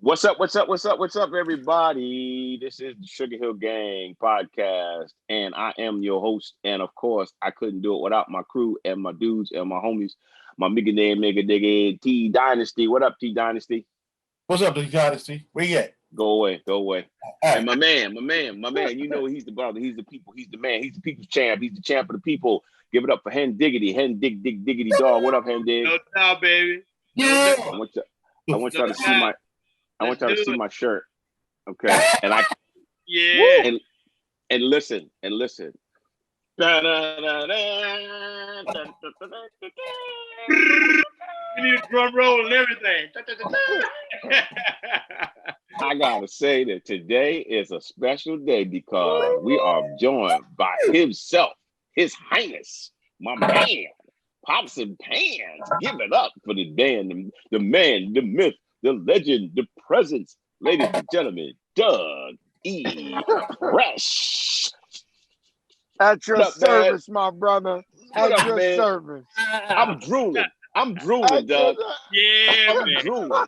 What's up? What's up? What's up? What's up, everybody? This is the Sugarhill Gang Podcast, and I am your host. And of course, I couldn't do it without my crew and my dudes and my homies. My nigga name, nigga, T Dynasty. What up, T Dynasty? What's up, T Dynasty? Where you at? Go away. Right. And my man. You know he's the brother. He's the people. He's the man. He's the people's champ. He's the champ of the people. Give it up for Hen Diggity. Hen Diggity dog. What up, Hen Dig? No doubt, baby. Yeah. I want y'all to see my. I want y'all to see my shirt, okay? And I, yeah, and listen. You need a drum roll and everything. I gotta say that today is a special day because we are joined by himself, His Highness, my man, Pops and Pans. Give it up for the man, the myth, the legend, the presence, ladies and gentlemen, Dougefresh. At your service, my brother. At your service. I'm drooling, Doug. Yeah, I'm drooling.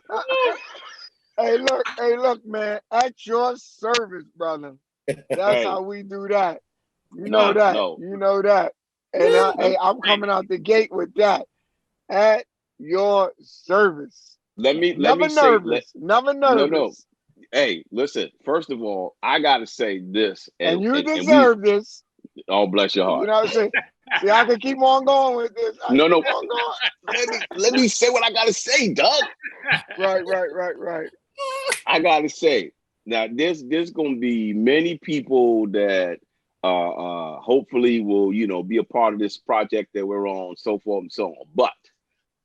Hey, look, man. At your service, brother. That's how we do that. You know that. You know that. And I'm coming out the gate with that. At your service. Never nervous. No. Hey, listen. First of all, I gotta say this, and you deserve this. Oh, bless your heart. You know what I'm saying? See, I can keep on going with this. No. Let me say what I gotta say, Doug. Right. I gotta say now. There's gonna be many people that hopefully will be a part of this project that we're on, so forth and so on. But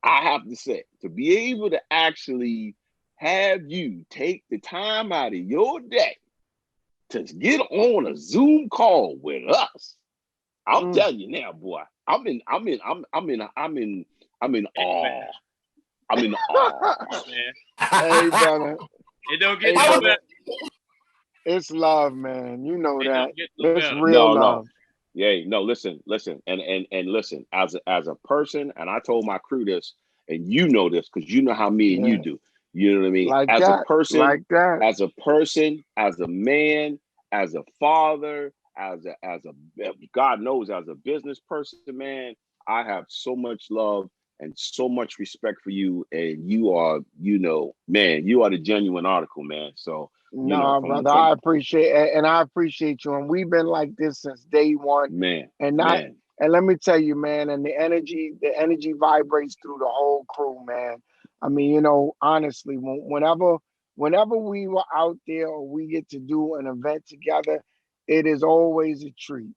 I have to say, to be able to actually have you take the time out of your day to get on a Zoom call with us, I'm telling you now, boy, I'm in awe. I'm in awe. Hey, brother. It don't get no better. It's love, man. You know that. It's better. real love. Yeah, no, listen, and listen, as a person, and I told my crew this, and you know this because you know how me and you do. You know what I mean? A person, as a man, as a father, as a God knows, as a business person, man, I have so much love and so much respect for you, and you are, man, you are the genuine article, man. So. Brother, I appreciate it, and I appreciate you. And we've been like this since day one, man. And let me tell you, man, and the energy vibrates through the whole crew, man. I mean, honestly, whenever we were out there or we get to do an event together, it is always a treat.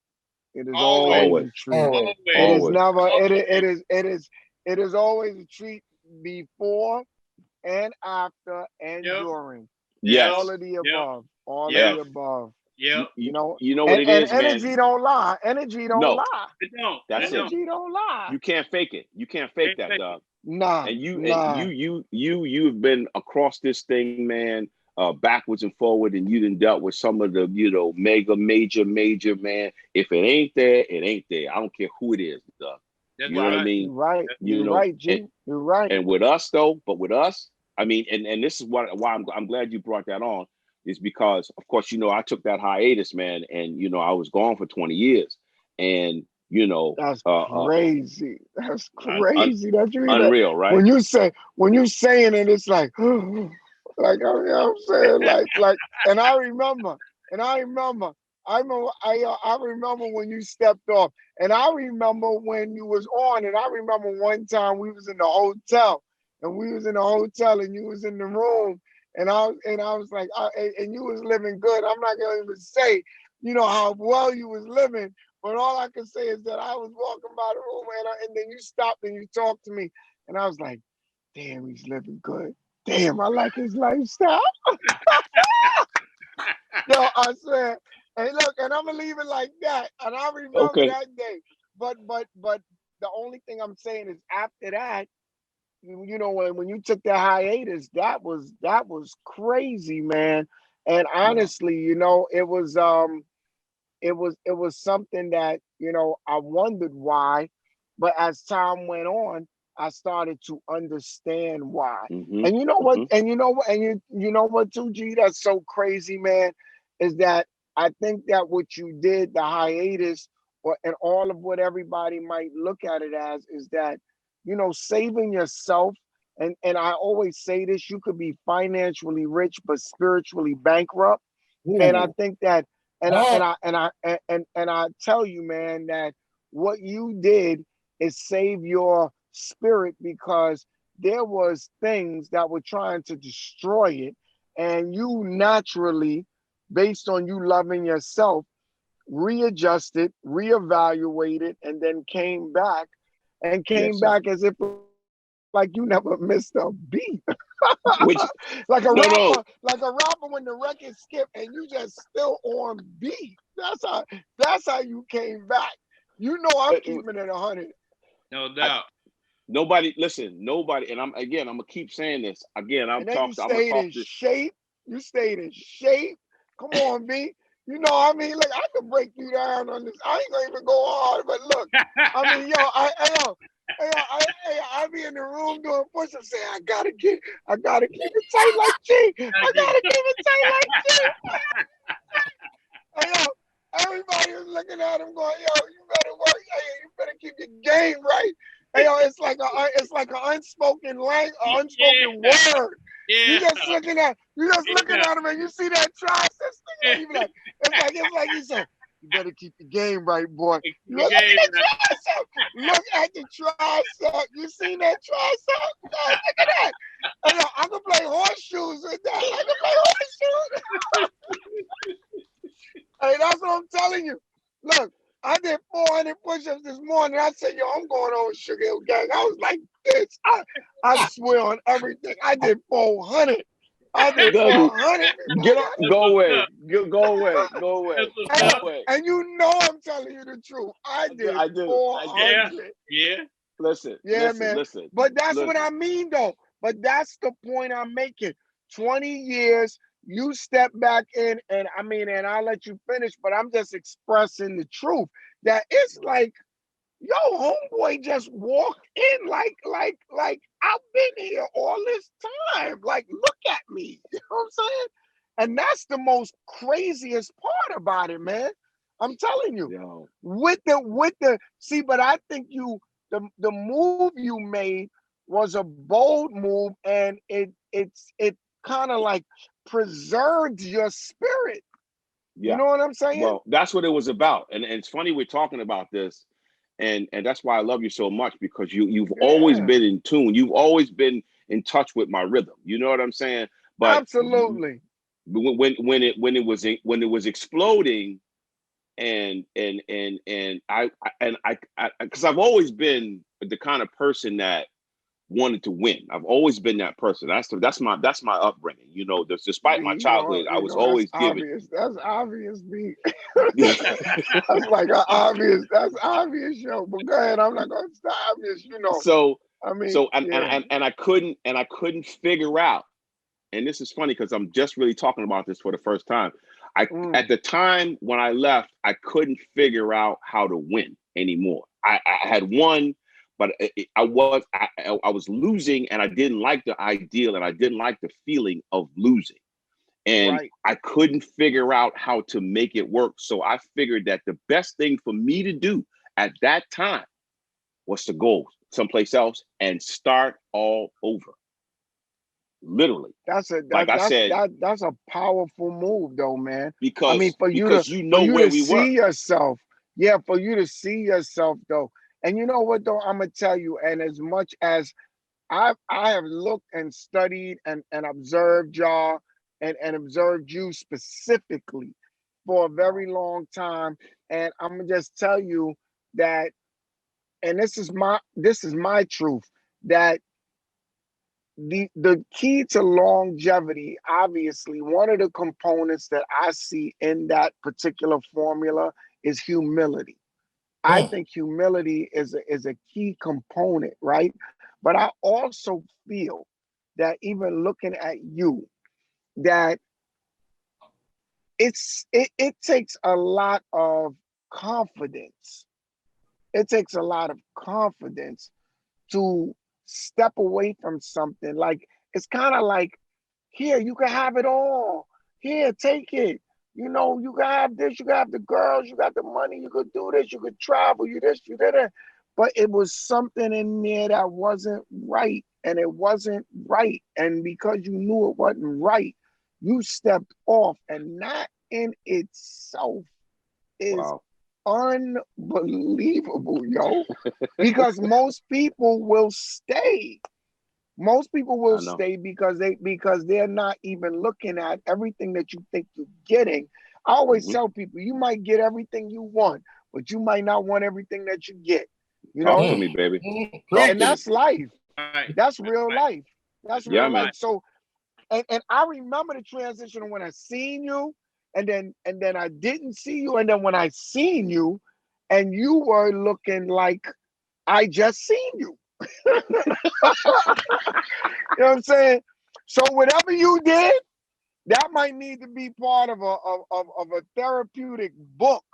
It is always a treat. Always. It is never. It is always a treat before and after and during. Yes. All of the above. All of the above. Yeah. You know what it is, man. Energy don't lie. Energy don't lie. It don't. That's energy don't lie. You can't fake it. You can't fake that, dog. Nah. And you've been across this thing, man, backwards and forward, and you done dealt with some of the, major, man. If it ain't there, it ain't there. I don't care who it is, dog. That's you know what I mean? Right. You're right, G. You're right. And with us, though, I mean, and this is why I'm glad you brought that on, is because, of course, I took that hiatus, man, and, I was gone for 20 years. And, that's crazy. That's crazy. That's unreal, right? When you saying it, it's like, like, I'm saying, like, and I remember when you stepped off, and I remember when you was on, and I remember one time we was in the hotel. And we was in the hotel, and you was in the room, and I was like, and you was living good. I'm not gonna even say, how well you was living, but all I can say is that I was walking by the room, and then you stopped and you talked to me, and I was like, damn, he's living good. Damn, I like his lifestyle. Yo, I said, hey, look, and I'm gonna leave it like that, and I remember that day. But the only thing I'm saying is after that. When you took that hiatus, that was crazy, man. And honestly, it was something that I wondered why, but as time went on, I started to understand why. Mm-hmm. And you know what? Mm-hmm. And you know what? And you know what too, G? That's so crazy, man. Is that I think that what you did, the hiatus, and all of what everybody might look at it as, is that, you know, saving yourself. And I always say this: you could be financially rich but spiritually bankrupt. And I Ooh. think that, and I tell you, man, that what you did is save your spirit, because there was things that were trying to destroy it, and you naturally, based on you loving yourself, readjusted, reevaluated, and then Yes, sir. as if like you never missed a beat. Which like a no, no. rapper, like a rapper when the record skipped and you just still on beat. That's how you came back. You know I'm keeping it 100. No doubt. Nobody listen. Nobody, and I'm gonna keep saying this again. And then you I'm gonna stayed talk in this. shape. You stayed in shape. Come on, B. You know, I mean, like I could break you down on this. I ain't gonna even go hard, but look, I mean, I be in the room doing push-ups saying, I gotta keep it tight like G. I gotta keep it tight like G. Hey, everybody was looking at him going, yo, you better work. Hey, you better keep your game right. Hey, it's like an unspoken unspoken word. Yeah. You just looking at him and you see that tricep thing, you be like, it's like he said, you better keep the game right, boy. Look at the tricep. Look at the tricep. You seen that tricep? No, look at that. Hey, I can play horseshoes with that. I can play horseshoes. Hey, that's what I'm telling you. Look, I did 400 push-ups this morning. I said, yo, I'm going on with Sugarhill Gang. I was like this. I swear on everything. I did 400. I did Dougie, 400. get up, go away. Go away. And you know I'm telling you the truth. I did I do. 400. Yeah. Listen, Yeah, man. listen. But that's what I mean, though. But that's the point I'm making. 20 years, you step back in, and I mean, and I'll let you finish, but I'm just expressing the truth. That it's like, yo, homeboy just walked in like I've been here all this time. Like, look at me. You know what I'm saying? And that's the most craziest part about it, man. I'm telling you. Yo. With the see, but I think the move you made was a bold move, and it kind of like preserved your spirit. Yeah. You know what I'm saying? Well, that's what it was about. And it's funny we're talking about this. And that's why I love you so much, because you've always been in tune. You've always been in touch with my rhythm. You know what I'm saying? But absolutely. When it was exploding, and I because I've always been the kind of person that wanted to win. I've always been that person. That's my upbringing. You know, despite my childhood, I was always giving. That's obvious, B. That's like that's obvious, yo. But go ahead, I'm not gonna stop obvious, you know. So I mean, and I couldn't figure out. And this is funny because I'm just really talking about this for the first time. At the time when I left, I couldn't figure out how to win anymore. I had won, but I was losing, and I didn't like the ideal, and I didn't like the feeling of losing. And I couldn't figure out how to make it work. So I figured that the best thing for me to do at that time was to go someplace else and start all over. Literally. That's a powerful move, though, man. Because I mean, for you to see yourself, for you to see yourself, though. And you know what, though, I'm gonna tell you, and as much as I have looked and studied and observed y'all and observed you specifically for a very long time, and I'm gonna just tell you that, and this is my truth, that the key to longevity, obviously, one of the components that I see in that particular formula is humility. I think humility is a key component, right? But I also feel that even looking at you, that it takes a lot of confidence. It takes a lot of confidence to step away from something. Like, it's kind of like, here, you can have it all. Here, take it. You know, you can have this, you can have the girls, you got the money, you could do this, you could travel, you this, you that. But it was something in there that wasn't right, and it wasn't right. And because you knew it wasn't right, you stepped off, and that in itself is unbelievable, yo. Because most people will stay. Most people will stay because they're not even looking at everything that you think you're getting. I always tell people, you might get everything you want, but you might not want everything that you get. You know, Talk to me, baby. And that's life. Right. That's real life. That's real life. Man. So, and I remember the transition when I seen you, and then I didn't see you, and then when I seen you, and you were looking like I just seen you. You know what I'm saying? So whatever you did, that might need to be part of a therapeutic book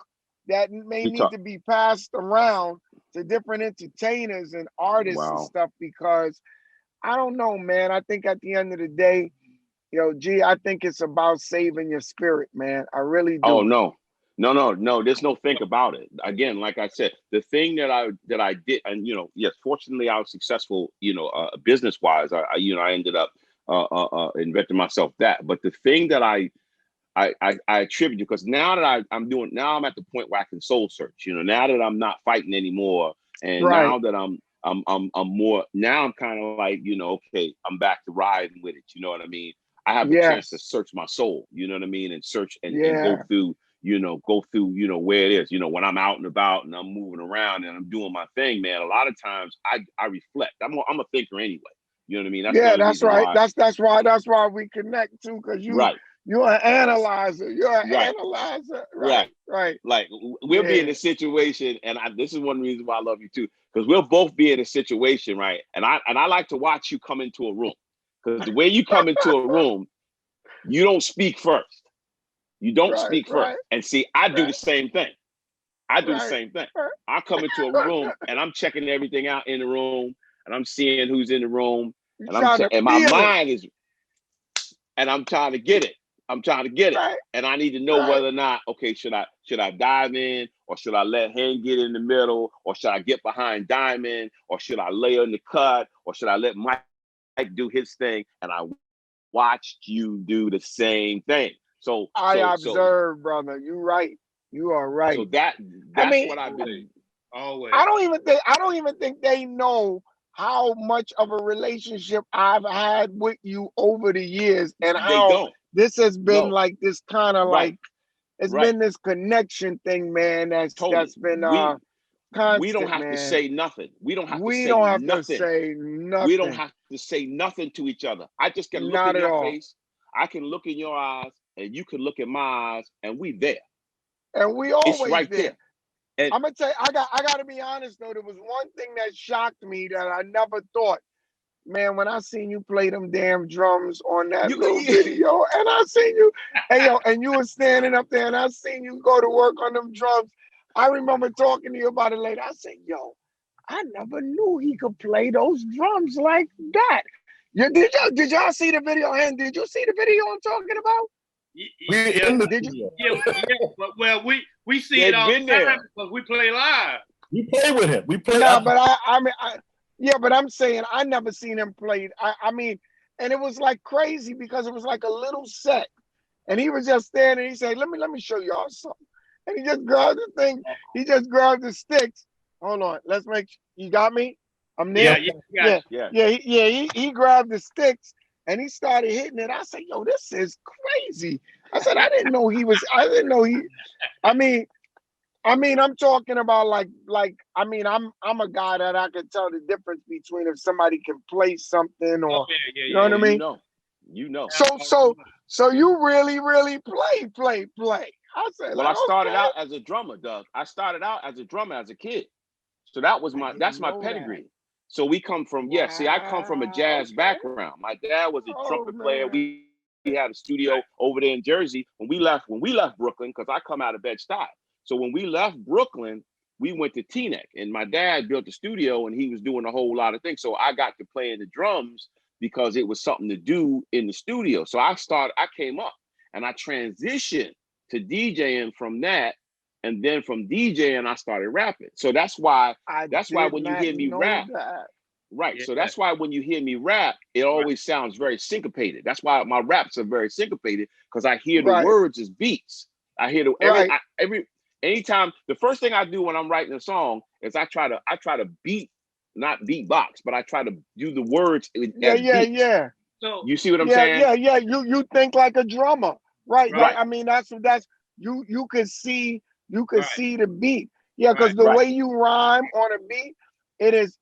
that may need to be passed around to different entertainers and artists and stuff, because I don't know, man. I think at the end of the day, I think it's about saving your spirit, man. I really do. Oh, no. There's no think about it. Again, like I said, the thing that I did, and yes, fortunately I was successful, business wise. I ended up inventing myself that. But the thing that I attribute, because now that I'm at the point where I can soul search. Now that I'm not fighting anymore, and now that I'm more. Now I'm kind of like, okay, I'm back to riding with it. You know what I mean? I have a chance to search my soul. You know what I mean? And search and go through. Where it is, when I'm out and about and I'm moving around and I'm doing my thing, man, a lot of times I reflect. I'm a thinker anyway. You know what I mean? That's right. That's why we connect too, because you're an analyzer. You're an analyzer. Right. Like we'll be in a situation, and this is one reason why I love you too, because we'll both be in a situation, right? And I like to watch you come into a room, because the way you come into a room, you don't speak first. You don't speak first. And see, I do the same thing. I come into a room and I'm checking everything out in the room, and I'm seeing who's in the room, and my mind is, and I'm trying to get it. And I need to know whether or not, okay, should I dive in, or should I let him get in the middle, or should I get behind Diamond, or should I lay in the cut, or should I let Mike do his thing? And I watched you do the same thing. So I observe, brother. You're right. You are right. So that's what I've been always. I don't even think they know how much of a relationship I've had with you over the years, and how this has been like this kind of like it's been this connection thing, man. That's been constant, we don't have to say nothing. We don't have to say nothing. We don't have to say nothing to each other. I just can look in your face. I can look in your eyes, and you can look in my eyes, and we there. And we always right there. And I'm gonna tell you, I gotta be honest though. There was one thing that shocked me that I never thought. Man, when I seen you play them damn drums on that little video, and I seen you, and you were standing up there, and I seen you go to work on them drums. I remember talking to you about it later. I said, I never knew he could play those drums like that. Did y'all see the video? And did you see the video I'm talking about? Well, we see it all the time because we play live. We play with him. We play. No, but but I'm saying I never seen him play. I mean, and it was like crazy because it was like a little set, and he was just standing. He said, "Let me show y'all something," and he just grabbed the thing. He just grabbed the sticks. Hold on, let's make. You got me? I'm there. He grabbed the sticks and he started hitting it. I said, this is crazy. I said, I didn't know he. I mean, I'm talking about like, I'm a guy that I can tell the difference between if somebody can play something or, you know what I mean? You know. So you really play. I said, I started out as a drummer, Doug. I started out as a drummer as a kid. So that's my pedigree. That. So we come from, I come from a jazz background. My dad was a trumpet player. We had a studio over there in Jersey when we left Brooklyn, because I come out of Bed-Stuy. So when we left Brooklyn, we went to Teaneck, and my dad built a studio, and he was doing a whole lot of things. So I got to playing the drums because it was something to do in the studio. So I came up, and I transitioned to DJing from that, and then from DJing I started rapping. So that's why when you hear me rap, right? Yeah. So that's why when you hear me rap, it always sounds very syncopated. That's why my raps are very syncopated, because I hear the words as beats. I hear anytime. The first thing I do when I'm writing a song is I try to beat, not beatbox, but I try to do the words as beats. So you see what I'm saying? Yeah. You think like a drummer, right? I mean, that's you could see the beat. Yeah, because the way you rhyme on a beat, it's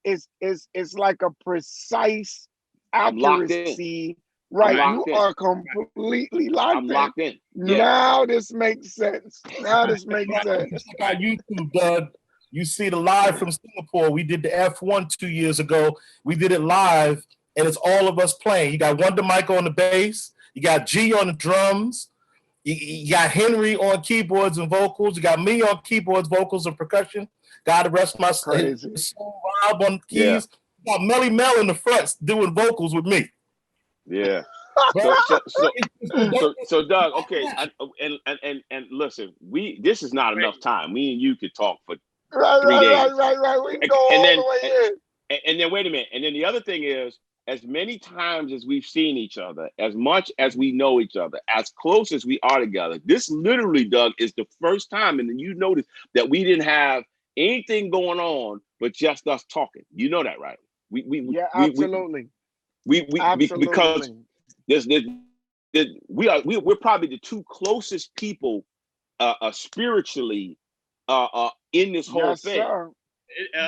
like a precise accuracy. Right, you are completely locked in. I'm locked in. Yeah. Now this makes sense. Now this makes sense. On YouTube, Doug, you see the live from Singapore. We did the F1 2 years ago. We did it live, and it's all of us playing. You got Wonder Mike on the bass. You got G on the drums. You got Henry on keyboards and vocals. You got me on keyboards, vocals, and percussion. God rest my soul. Rob on keys. Yeah. You got Melly Mel in the front doing vocals with me. Yeah. So Doug, okay, and listen, this is not enough time. Me and you could talk for 3 days. Right. We can go all the way in. And then wait a minute. And then the other thing is, as many times as we've seen each other, as much as we know each other, as close as we are together, this literally, Doug, is the first time, and then you notice that we didn't have anything going on but just us talking. You know that, right? Absolutely. Because we're probably the two closest people spiritually in this whole thing. Sir.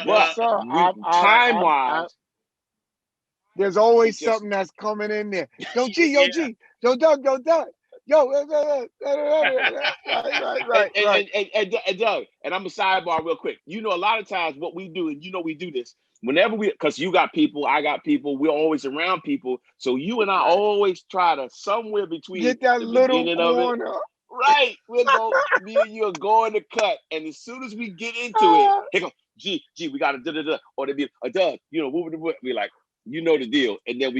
But time wise, there's always something that's coming in there. Yo, G, yo, Doug. Right. And Doug, and I'm a sidebar real quick. You know, a lot of times what we do, and you know we do this, whenever because you got people, I got people, we're always around people. So you and I always try to somewhere between get that little corner. Right. Me and you are going to cut. And as soon as we get into it, here go, G, we got to da-da-da. Or they be a Doug, we like, you know the deal. And then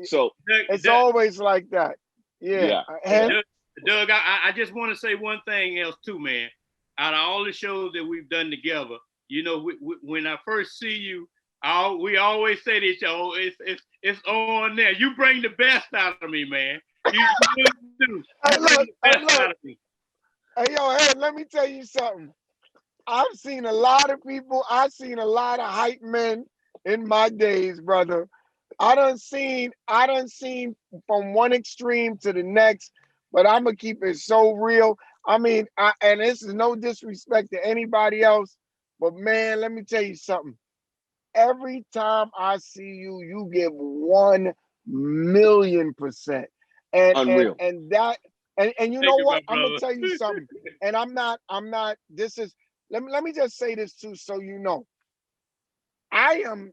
so it's always like that. Yeah. Doug, I just want to say one thing else too, man. Out of all the shows that we've done together, when I first see you, we always say to each other, it's on there. You bring the best out of me, man. You do. Hey, let me tell you something. I've seen a lot of people. I've seen a lot of hype men in my days, brother. I done seen from one extreme to the next, but I'm gonna keep it so real. I mean, and this is no disrespect to anybody else, but man, let me tell you something. Every time I see you, you give 1,000,000%. Unreal. And you know what? I'm gonna tell you something. And I'm not, this is, let me just say this too, so you know. I am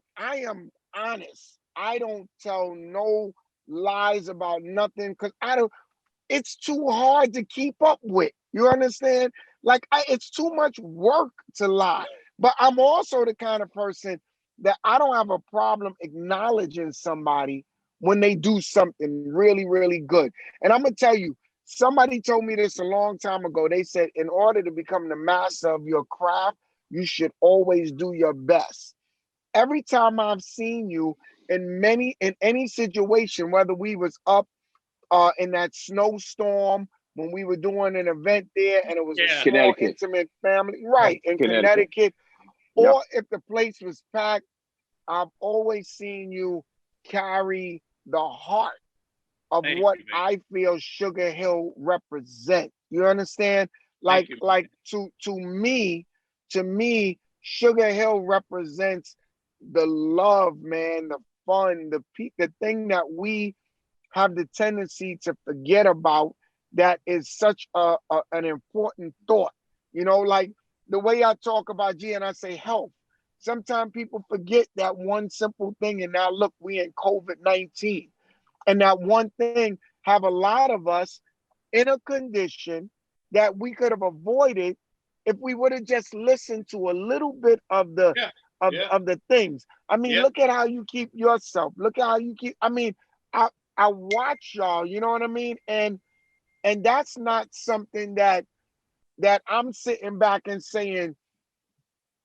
honest. I don't tell no lies about nothing, because it's too hard to keep up with. You understand? Like, it's too much work to lie. But I'm also the kind of person that I don't have a problem acknowledging somebody when they do something really, really good. And I'm going to tell you, somebody told me this a long time ago. They said, in order to become the master of your craft, you should always do your best. Every time I've seen you in any situation, whether we was up in that snowstorm when we were doing an event there and it was a small, intimate family, right, in Connecticut, or if the place was packed, I've always seen you carry the heart of what I feel Sugar Hill represent. You understand? Like to me, Sugar Hill represents the love, man, the fun, the thing that we have the tendency to forget about, that is such an important thought. Like the way I talk about G and I say health. Sometimes people forget that one simple thing, and now look, we in COVID-19. And that one thing have a lot of us in a condition that we could have avoided if we would have just listened to a little bit of the of the things. I mean, look at how you keep yourself. Look at how you keep. I mean, I watch y'all. You know what I mean? And that's not something that I'm sitting back and saying,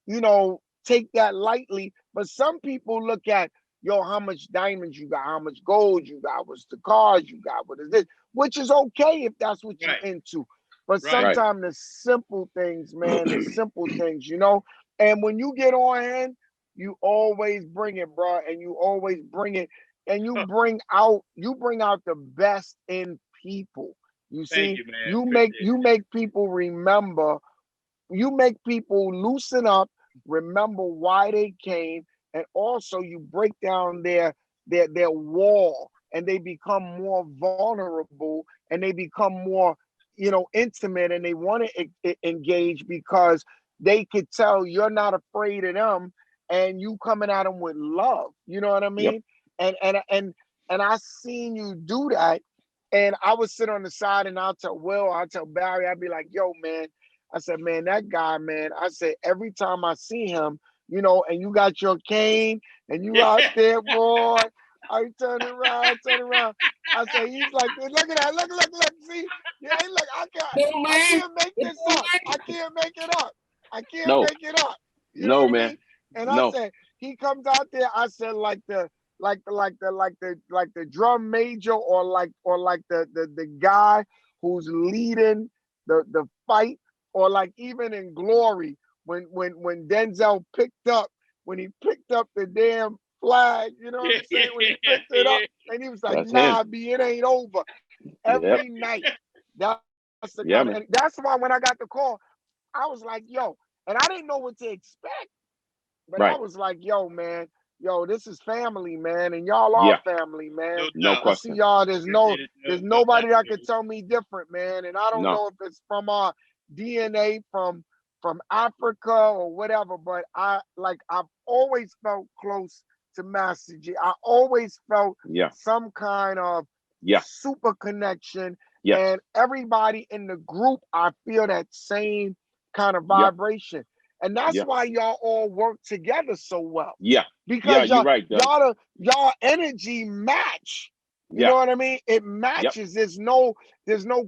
you know, take that lightly. But some people look at, yo, how much diamonds you got, how much gold you got, what's the cars you got, what is this? Which is okay if that's what you're into. But sometimes the simple things, man, the simple things, you know. And when you get on hand, you always bring it, bro, and you always bring it, and you bring out the best in people. You see, you make people remember, you make people loosen up, remember why they came, and also you break down their wall, and they become more vulnerable, and they become more, you know, intimate, and they want to engage because they could tell you're not afraid of them, and you coming at them with love. You know what I mean? And I seen you do that, and I would sit on the side, and I'll tell Barry, I'd be like, yo, man, I said, man, that guy, man, I said, every time I see him, you know, and you got your cane, and you out there, boy. I turn around. I say, he's like, look at that, look, see? Yeah, look, I can't make this up. I can't make it up. Make it up. You know what man. I mean? And I said, he comes out there, I said, like the drum major, or like the guy who's leading the fight, or like even in Glory, when Denzel picked up the damn flag, you know what I'm saying? When he picked it up, and he was like, nah, B, it ain't over. Every night. That's the kind of, that's why when I got the call, I was like, yo, and I didn't know what to expect. But I was like, yo, man, this is family, man, and y'all are family, man. No question. I see y'all, there's nobody that could tell me different, man. And I don't know if it's from our DNA, from Africa or whatever, but I've always felt close to Master G. I always felt some kind of super connection. And everybody in the group, I feel that same kind of vibration. And that's why y'all all work together so well. Because y'all, right, y'all energy match. You know what I mean? It matches. There's no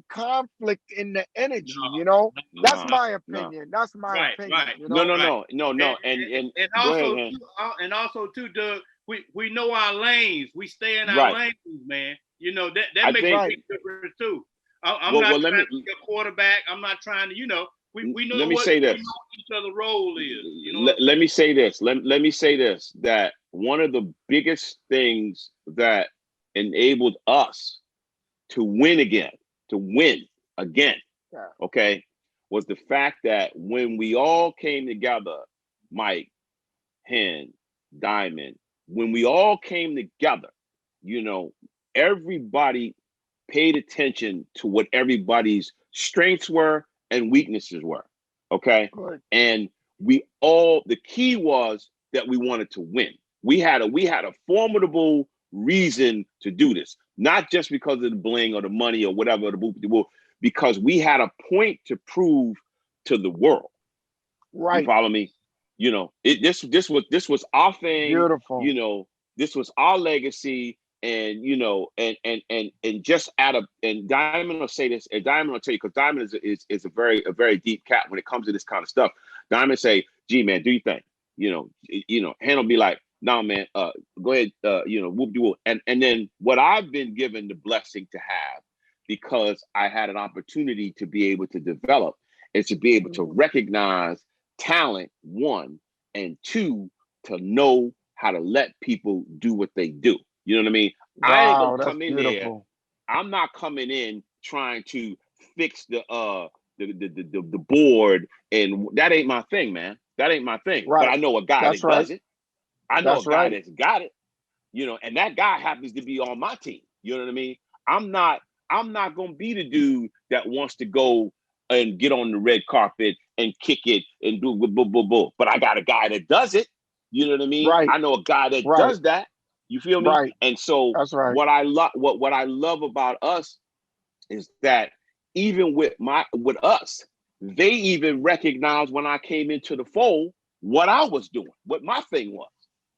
conflict in the energy, you know? That's my opinion. That's my opinion. Right. You know? No. And also too, Doug, we know our lanes. We stay in our lanes, man. You know, that makes a big difference too. I'm not trying to be a quarterback. I'm not trying to, you know, we know what each other's role is. You know let me say this. Let me say this, that one of the biggest things that enabled us to win again, okay, was the fact that when we all came together, Mike, Hen, Diamond, when we all came together, you know, everybody paid attention to what everybody's strengths were and weaknesses were, okay? Right. And the key was that we wanted to win. We had a formidable reason to do this, not just because of the bling or the money or whatever, because we had a point to prove to the world. Right. You follow me? You know, this was our thing. Beautiful. You know, this was our legacy. And you know, and just and Diamond will say this, and Diamond will tell you, because Diamond is a very deep cat when it comes to this kind of stuff. Diamond say, "Gee, man, do you think?" You know, Han will be like, "Nah, man, go ahead, you know, whoop de whoop." And then what I've been given the blessing to have, because I had an opportunity to be able to develop, is to be able to recognize talent, one, and two, to know how to let people do what they do. You know what I mean? Wow, I ain't gonna come in beautiful. there. I'm not coming in trying to fix the board, and that ain't my thing, man. That ain't my thing. Right. But I know a guy that does it. I know a guy that's got it. You know, and that guy happens to be on my team. You know what I mean? I'm not gonna be the dude that wants to go and get on the red carpet and kick it and do boo. But I got a guy that does it. You know what I mean? Right. I know a guy that does that. You feel me? Right. And so that's right. What I love about us is that even with us, they even recognized when I came into the fold what I was doing, what my thing was.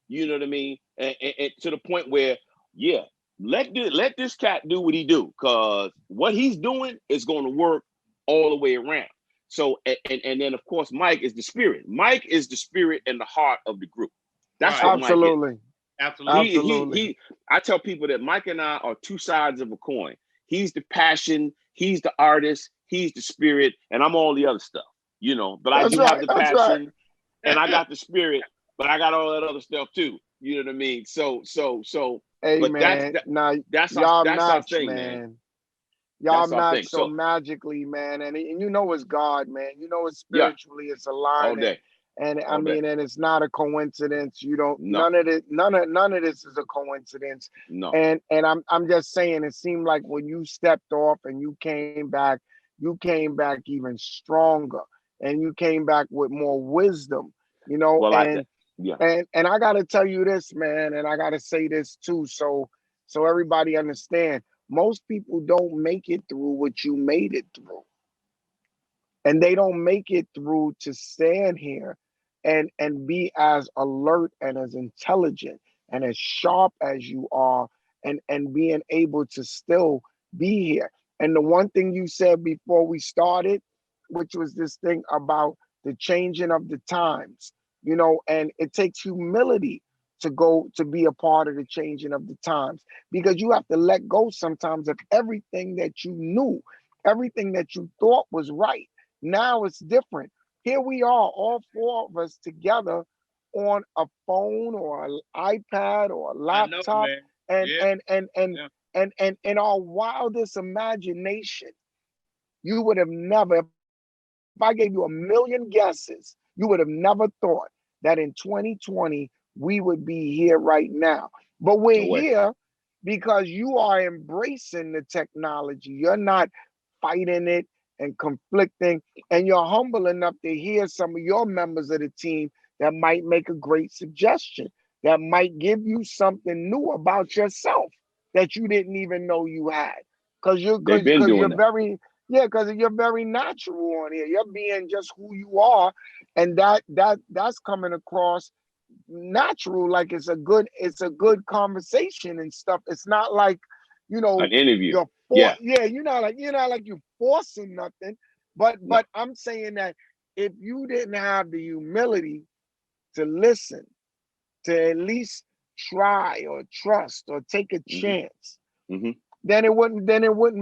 You know what I mean? And to the point where, yeah, let this cat do what he do, because what he's doing is going to work all the way around. So, and then of course, Mike is the spirit. Mike is the spirit and the heart of the group. That's Right. what Mike is. Absolutely. Absolutely. He I tell people that Mike and I are two sides of a coin. He's the passion, he's the artist, he's the spirit, and I'm all the other stuff, you know. But I That's do right. have the That's passion, right. and I got the spirit, but I got all that other stuff too. You know what I mean? So, Hey but man, now that's y'all our match, thing, man. man. Y'all That's our match thing. so So, magically, man, and you know it's God, man. You know it's yeah, spiritually, it's all aligned, day, and I all day. mean, and it's not a coincidence. You don't No, none of this is a coincidence. no. And I'm just saying, it seemed like when you stepped off and you came back even stronger, and you came back with more wisdom. You know, Well, yeah, and I gotta tell you this, man, and I gotta say this too, so everybody understand. Most people don't make it through what you made it through, and they don't make it through to stand here and be as alert and as intelligent and as sharp as you are, and being able to still be here. And the one thing you said before we started, which was this thing about the changing of the times, you know, and it takes humility to go to be a part of the changing of the times, because you have to let go sometimes of everything that you knew, everything that you thought was right. Now it's different. Here we are, all four of us together on a phone or an iPad or a I know, laptop, man. and Yeah. and and and Yeah. and in our wildest imagination, you would have never, if I gave you a million guesses, you would have never thought that in 2020 we would be here right now. But we're no way. here because you are embracing the technology. You're not fighting it and conflicting, and you're humble enough to hear some of your members of the team that might make a great suggestion, that might give you something new about yourself that you didn't even know you had. Because you're They've been because doing you're that. very, yeah, because you're very natural on here. You're being just who you are, and that's coming across natural, like it's a good conversation and stuff. It's not like, you know, An interview. you're Yeah, yeah, you're not like you forcing nothing. But no. I'm saying that if you didn't have the humility to listen, to at least try or trust or take a Hmm. chance, Hmm. then it wouldn't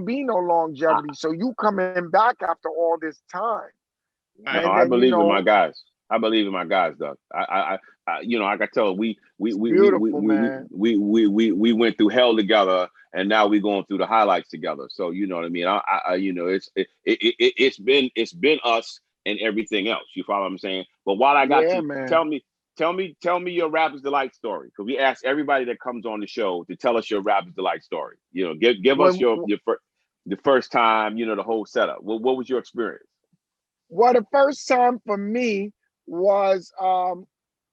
be no longevity. So you coming back after all this time, No, Right. and I then believe in my guys. I believe in my guys, Doug. You know, I got to tell you, it's beautiful, man. we went through hell together, and now we're going through the highlights together. So you know what I mean. You know, it's been us and everything else. You follow what I'm saying? But while I got Yeah, you, man. tell me your Rappers Delight story, because we ask everybody that comes on the show to tell us your Rappers Delight story. You know, give us When the first time. You know, the whole setup. What was your experience? Well, the first time for me was I'm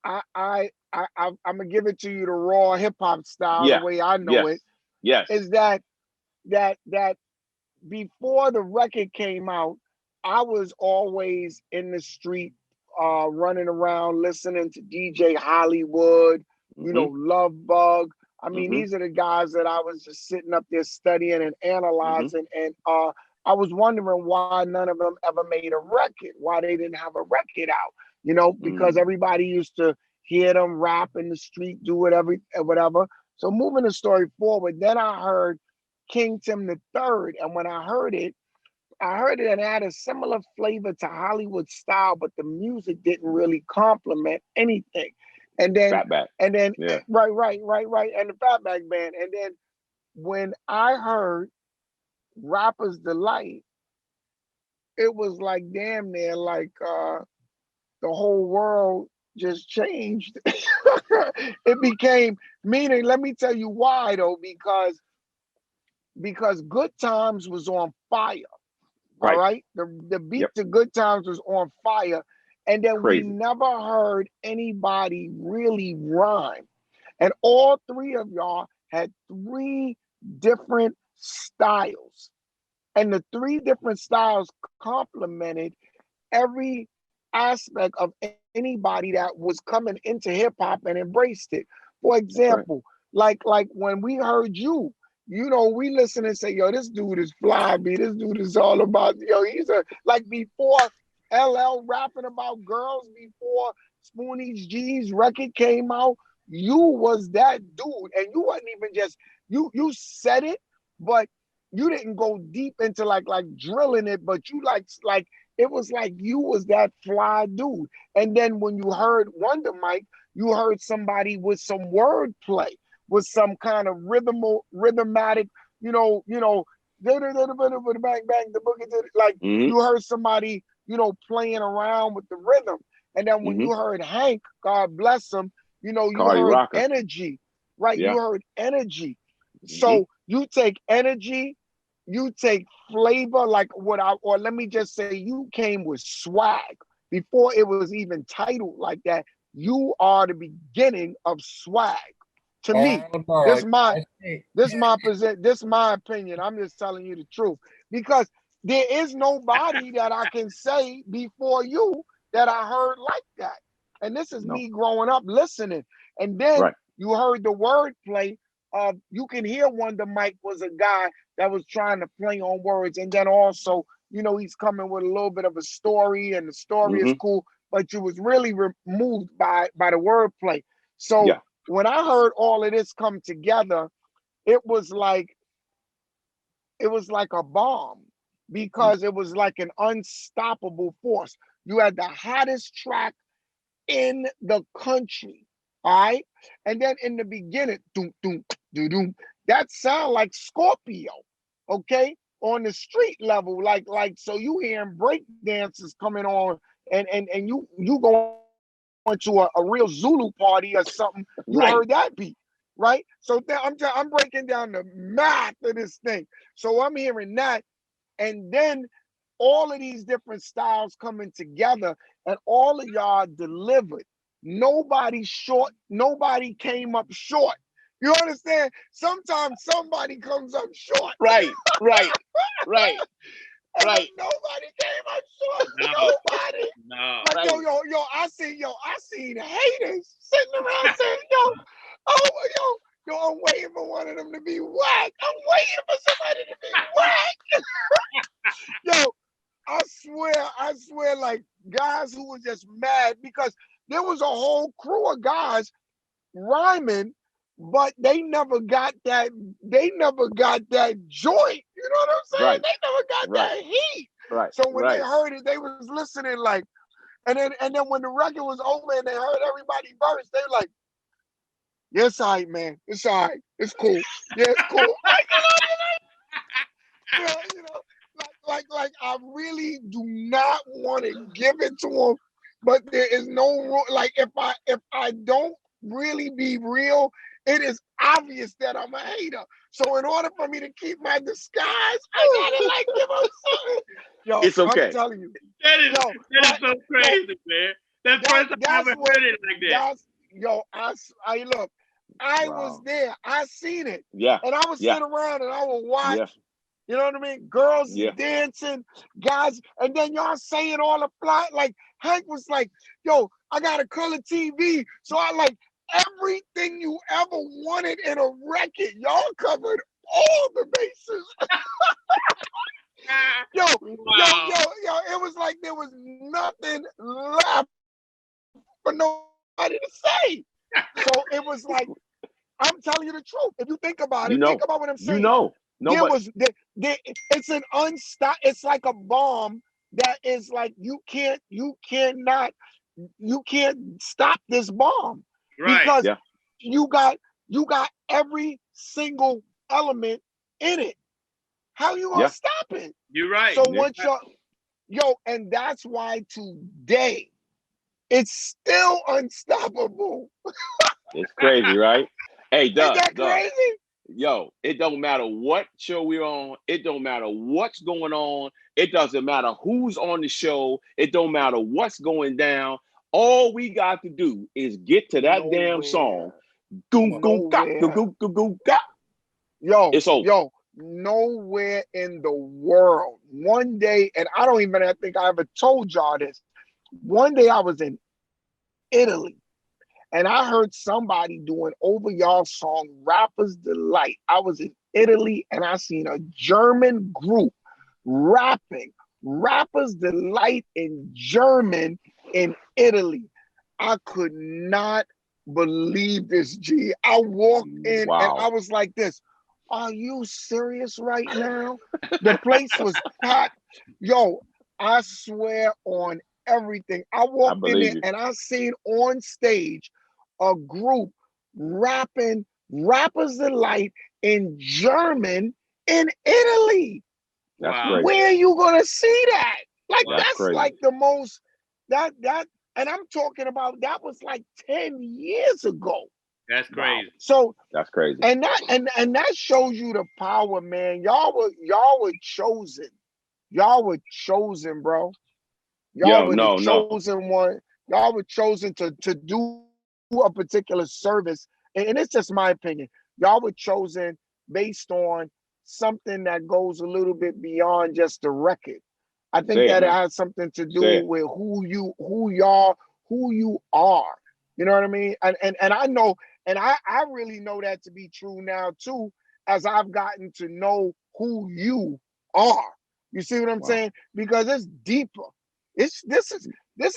gonna give it to you the raw hip hop style, the Yeah. way I know Yes. it, Yes. is that before the record came out, I was always in the street, running around listening to DJ Hollywood, Hmm. Love Bug. I mean, Hmm. these are the guys that I was just sitting up there studying and Hmm. analyzing, and I was wondering why none of them ever made a record, why they didn't have a record out, because Mm. everybody used to hear them rap in the street, do whatever. So moving the story forward, then I heard King Tim the Third, and when I heard it and it had a similar flavor to Hollywood style, but the music didn't really complement anything. And then, Fatback. Yeah. right, and the Fatback Band. And then when I heard Rapper's Delight, it was like damn near like the whole world just changed. It became meaning. Let me tell you why though, because Good Times was on fire. All Right. right. The beat Yep. to Good Times was on fire. And then we Crazy. never heard anybody really rhyme. And all three of y'all had three different styles. And the three different styles complemented every aspect of anybody that was coming into hip hop and embraced it. For example, like when we heard you, you know, we listen and say, yo, this dude is fly, B. This dude is all about, yo, he's a, like before LL rapping about girls, before Spoonie's G's record came out, you was that dude. And you wasn't even just, you said it, but you didn't go deep into like drilling it, but you like it was like you was that fly dude. And then when you heard Wonder Mike, you heard somebody with some wordplay, with some kind of rhythmatic, you know, bang bang the boogie, like you heard somebody, you know, playing around with the rhythm. And then when you heard Hank, God bless him, you know, you heard rocker. Energy, right? Yeah. You heard energy. So you take energy, you take flavor, like or let me just say, you came with swag before it was even titled like that. You are the beginning of swag. To me, this my opinion. I'm just telling you the truth, because there is nobody that I can say before you that I heard like that. And this is me growing up listening. And then you heard the wordplay of, you can hear Wonder Mike was a guy that was trying to play on words. And then also, you know, he's coming with a little bit of a story, and the story is cool, but you was really moved by the wordplay. So when I heard all of this come together, it was like a bomb, because it was like an unstoppable force. You had the hottest track in the country, all right? And then in the beginning, doom, doom, doom, doom, that sound like Scorpio, okay? On the street level, like so you hearing break dancers coming on, and you going to a real Zulu party or something, you heard that beat, right? So I'm breaking down the math of this thing. So I'm hearing that, and then all of these different styles coming together, and all of y'all delivered. Nobody came up short. You understand? Sometimes somebody comes up short. Right. Nobody came up short. Nobody. No. Like, yo, I seen haters sitting around saying, yo, I'm waiting for one of them to be whack. I'm waiting for somebody to be whack. Yo, I swear, like, guys who were just mad because there was a whole crew of guys rhyming, but they never got that joint. You know what I'm saying? Right. They never got that heat. Right. So when they heard it, they was listening like, and then when the record was over and they heard everybody verse, they were like, yeah, it's all right, man. It's all right. It's cool. Yeah, it's cool. Like I really do not want to give it to them, but there is no rule. Like if I don't really be real, it is obvious that I'm a hater. So in order for me to keep my disguise, I gotta like give them something. Yo, it's okay. I'm telling you. That is so crazy, man. That's the first time I ever heard it like that. I look, I was there. I seen it. Yeah. And I would sit around and I would watch. Yeah. You know what I mean? Girls dancing, guys, and then y'all saying all the fly. Like Hank was like, yo, I got a color TV. So I like everything you ever wanted in a record. Y'all covered all the bases. Yo, it was like there was nothing left for nobody to say. So it was like, I'm telling you the truth. If you think about it, think about what I'm saying. It's like a bomb that is like, you can't stop this bomb. Right. Because you got every single element in it. How you gonna stop it? You're right. So once and that's why today it's still unstoppable. It's crazy, right? Hey, Doug. Is that crazy? Yo, it don't matter what show we're on. It don't matter what's going on. It doesn't matter who's on the show. It don't matter what's going down. All we got to do is get to that damn song. Goom, goom, gop, goom, goom, goom, gop. Yo, it's over. nowhere in the world. One day, and I think I ever told y'all this. One day I was in Italy and I heard somebody doing over y'all song, Rapper's Delight. I was in Italy and I seen a German group rapping Rapper's Delight in German in Italy. I could not believe this, G. I walked in and I was like this. Are you serious right now? The place was packed. Yo, I swear on everything. I walked in there and I seen on stage a group rapping Rapper's Delight in German in Italy. That's Where are you gonna see that? Like that's crazy. like the most that and I'm talking about that was like 10 years ago. That's crazy. Wow. So that's crazy. And that shows you the power, man. Y'all were chosen. Y'all were chosen, bro. Y'all were the chosen one. Y'all were chosen to do a particular service. And it's just my opinion. Y'all were chosen based on something that goes a little bit beyond just the record. I think that it has something to do with who you are. You know what I mean? And I know, and I really know that to be true now too, as I've gotten to know who you are. You see what I'm saying? Because it's deeper. This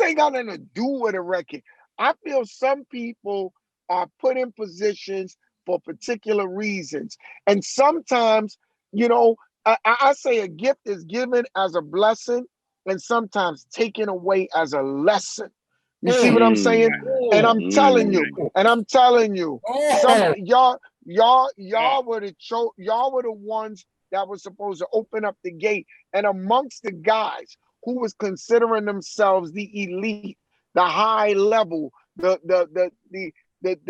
ain't got nothing to do with a record. I feel some people are put in positions for particular reasons. And sometimes, you know, I say a gift is given as a blessing and sometimes taken away as a lesson. You see what I'm saying? And I'm telling you, some y'all were the ones that were supposed to open up the gate. And amongst the guys who was considering themselves the elite, the high level, the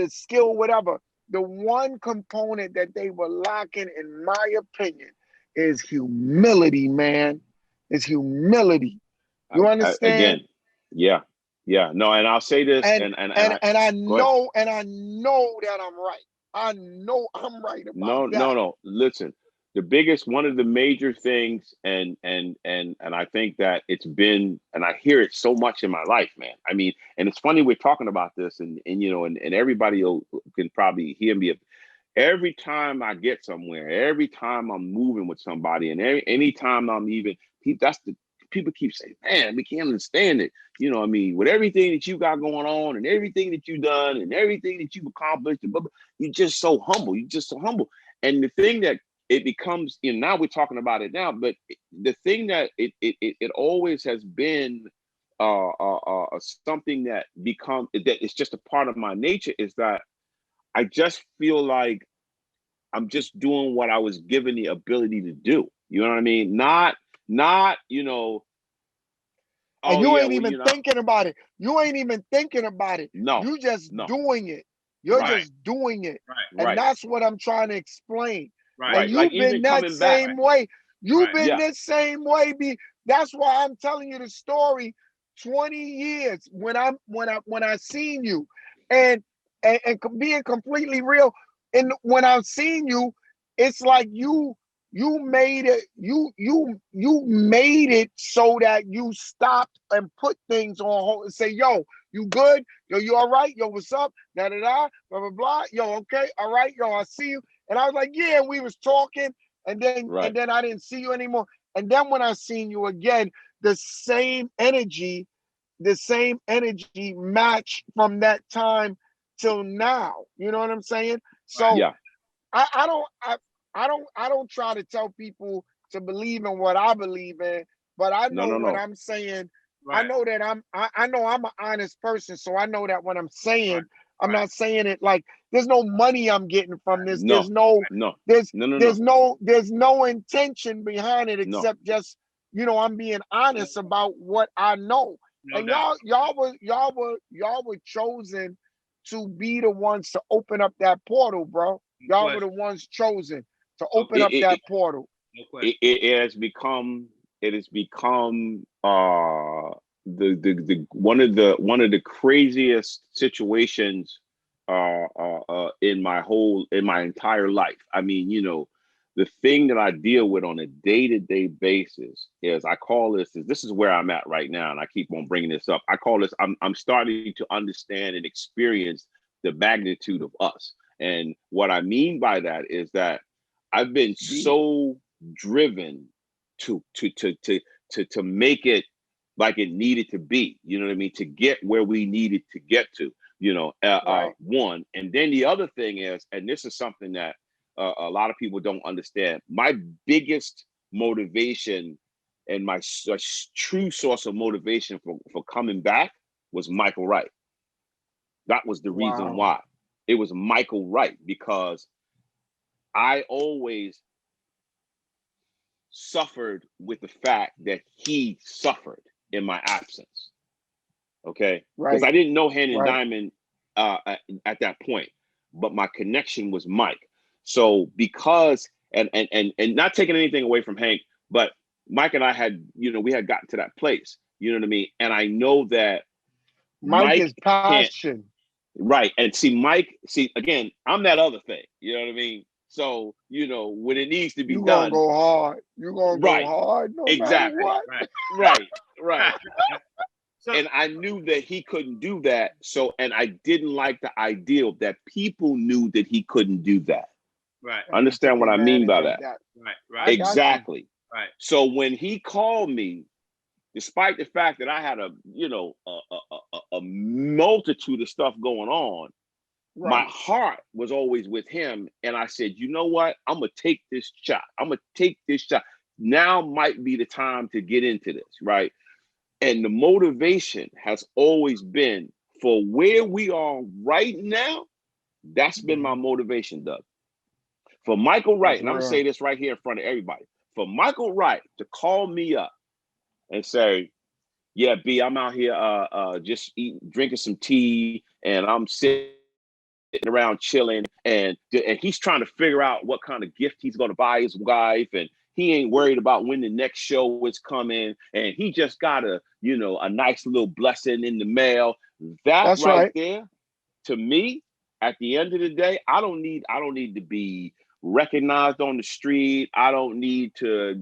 skill, whatever, the one component that they were lacking, in my opinion, is humility, man. It's humility. You understand? Again, yeah. No, and I'll say this, and I know that I'm right. I know I'm right about that. No. Listen, one of the major things, and I think that it's been, and I hear it so much in my life, man. I mean, and it's funny we're talking about this, and you know, and everybody can probably hear me. Every time I get somewhere, every time I'm moving with somebody, and anytime I'm even, people keep saying, man, we can't understand it. You know what I mean? With everything that you got going on and everything that you've done and everything that you've accomplished, you're just so humble. You're just so humble. And the thing that it becomes, you know, now we're talking about it now, but the thing that it always has been something that it's just a part of my nature, is that I just feel like I'm just doing what I was given the ability to do. You know what I mean? Not, you know. And you ain't even thinking about it. You ain't even thinking about it. No. You just doing it. You're just doing it. And that's what I'm trying to explain. And you've been that same way. You've been this same way. That's why I'm telling you the story. 20 years when I seen you, and being completely real. And when I've seen you, it's like you made it. You made it so that you stopped and put things on hold and say, "Yo, you good? Yo, you all right? Yo, what's up? Da da da. Blah blah blah. Yo, okay, all right. Yo, I see you." And I was like, "Yeah." We was talking, and then I didn't see you anymore. And then when I seen you again, the same energy match from that time till now. You know what I'm saying? So I don't try to tell people to believe in what I believe in, but I know what I'm saying. I know that I know I'm an honest person, so I know that what I'm saying, I'm not saying it like there's no money I'm getting from this. There's no intention behind it except just, you know, I'm being honest about what I know. And y'all were chosen to be the ones to open up that portal, bro. Y'all were the ones chosen to open up that portal. It has become the one of the craziest situations in my entire life. I mean, you know, the thing that I deal with on a day-to-day basis is I call this is where I'm at right now, and I keep on bringing this up. I call this, I'm starting to understand and experience the magnitude of us. And what I mean by that is that I've been so driven to make it like it needed to be, you know what I mean, to get where we needed to get to, you know, one. And then the other thing is, and this is something that a lot of people don't understand, my biggest motivation and my true source of motivation for coming back was Michael Wright. That was the reason why. It was Michael Wright, because I always suffered with the fact that he suffered in my absence. Okay, because I didn't know Hand and Diamond at that point, but my connection was Mike. So because and not taking anything away from Hank, but Mike and I had, you know, we had gotten to that place, you know what I mean? And I know that Mike is passion. Right. And Mike, again, I'm that other thing, you know what I mean? So, you know, when it needs to be done. You're going to go hard. You're going to go hard no matter what. Right. So, and I knew that he couldn't do that. So, and I didn't like the ideal that people knew that he couldn't do that. Right. Understand what I mean by that? Right. Exactly. Right. So when he called me, despite the fact that I had a multitude of stuff going on, my heart was always with him. And I said, you know what? I'm going to take this shot. Now might be the time to get into this, right? And the motivation has always been for where we are right now. That's been my motivation, Doug. For Michael Wright, and I'm going to say this right here in front of everybody, for Michael Wright to call me up and say, yeah, B, I'm out here just drinking some tea, and I'm sitting around chilling, and he's trying to figure out what kind of gift he's going to buy his wife, and he ain't worried about when the next show is coming, and he just got a nice little blessing in the mail. That's right there, to me, at the end of the day, I don't need to be recognized on the street. I don't need to.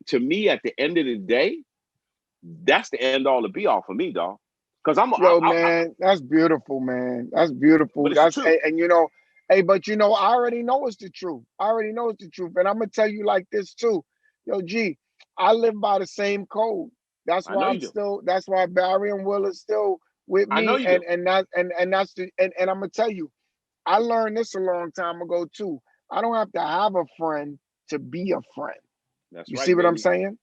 To me, at the end of the day, that's the end all to be all for me, dog. Because man, that's beautiful, man. That's beautiful. That's and but I already know it's the truth. And I'm gonna tell you like this too. Yo, G, I live by the same code. That's why that's why Barry and Will is still with me. And I'm gonna tell you, I learned this a long time ago too. I don't have to have a friend to be a friend. You see what I'm saying?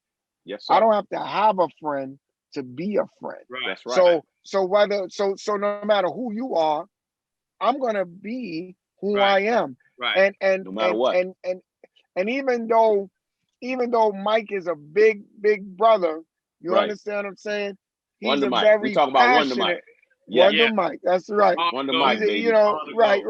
Yes, sir. I don't have to have a friend to be a friend. Right. That's right. So no matter who you are, I'm gonna be who I am. Right. And no matter what. And even though Mike is a big brother, you understand what I'm saying? He's Wonder a Mike. very we talk about passionate Wonder Mike. Wonder Mike. That's right. Wonder Mike, baby. Right.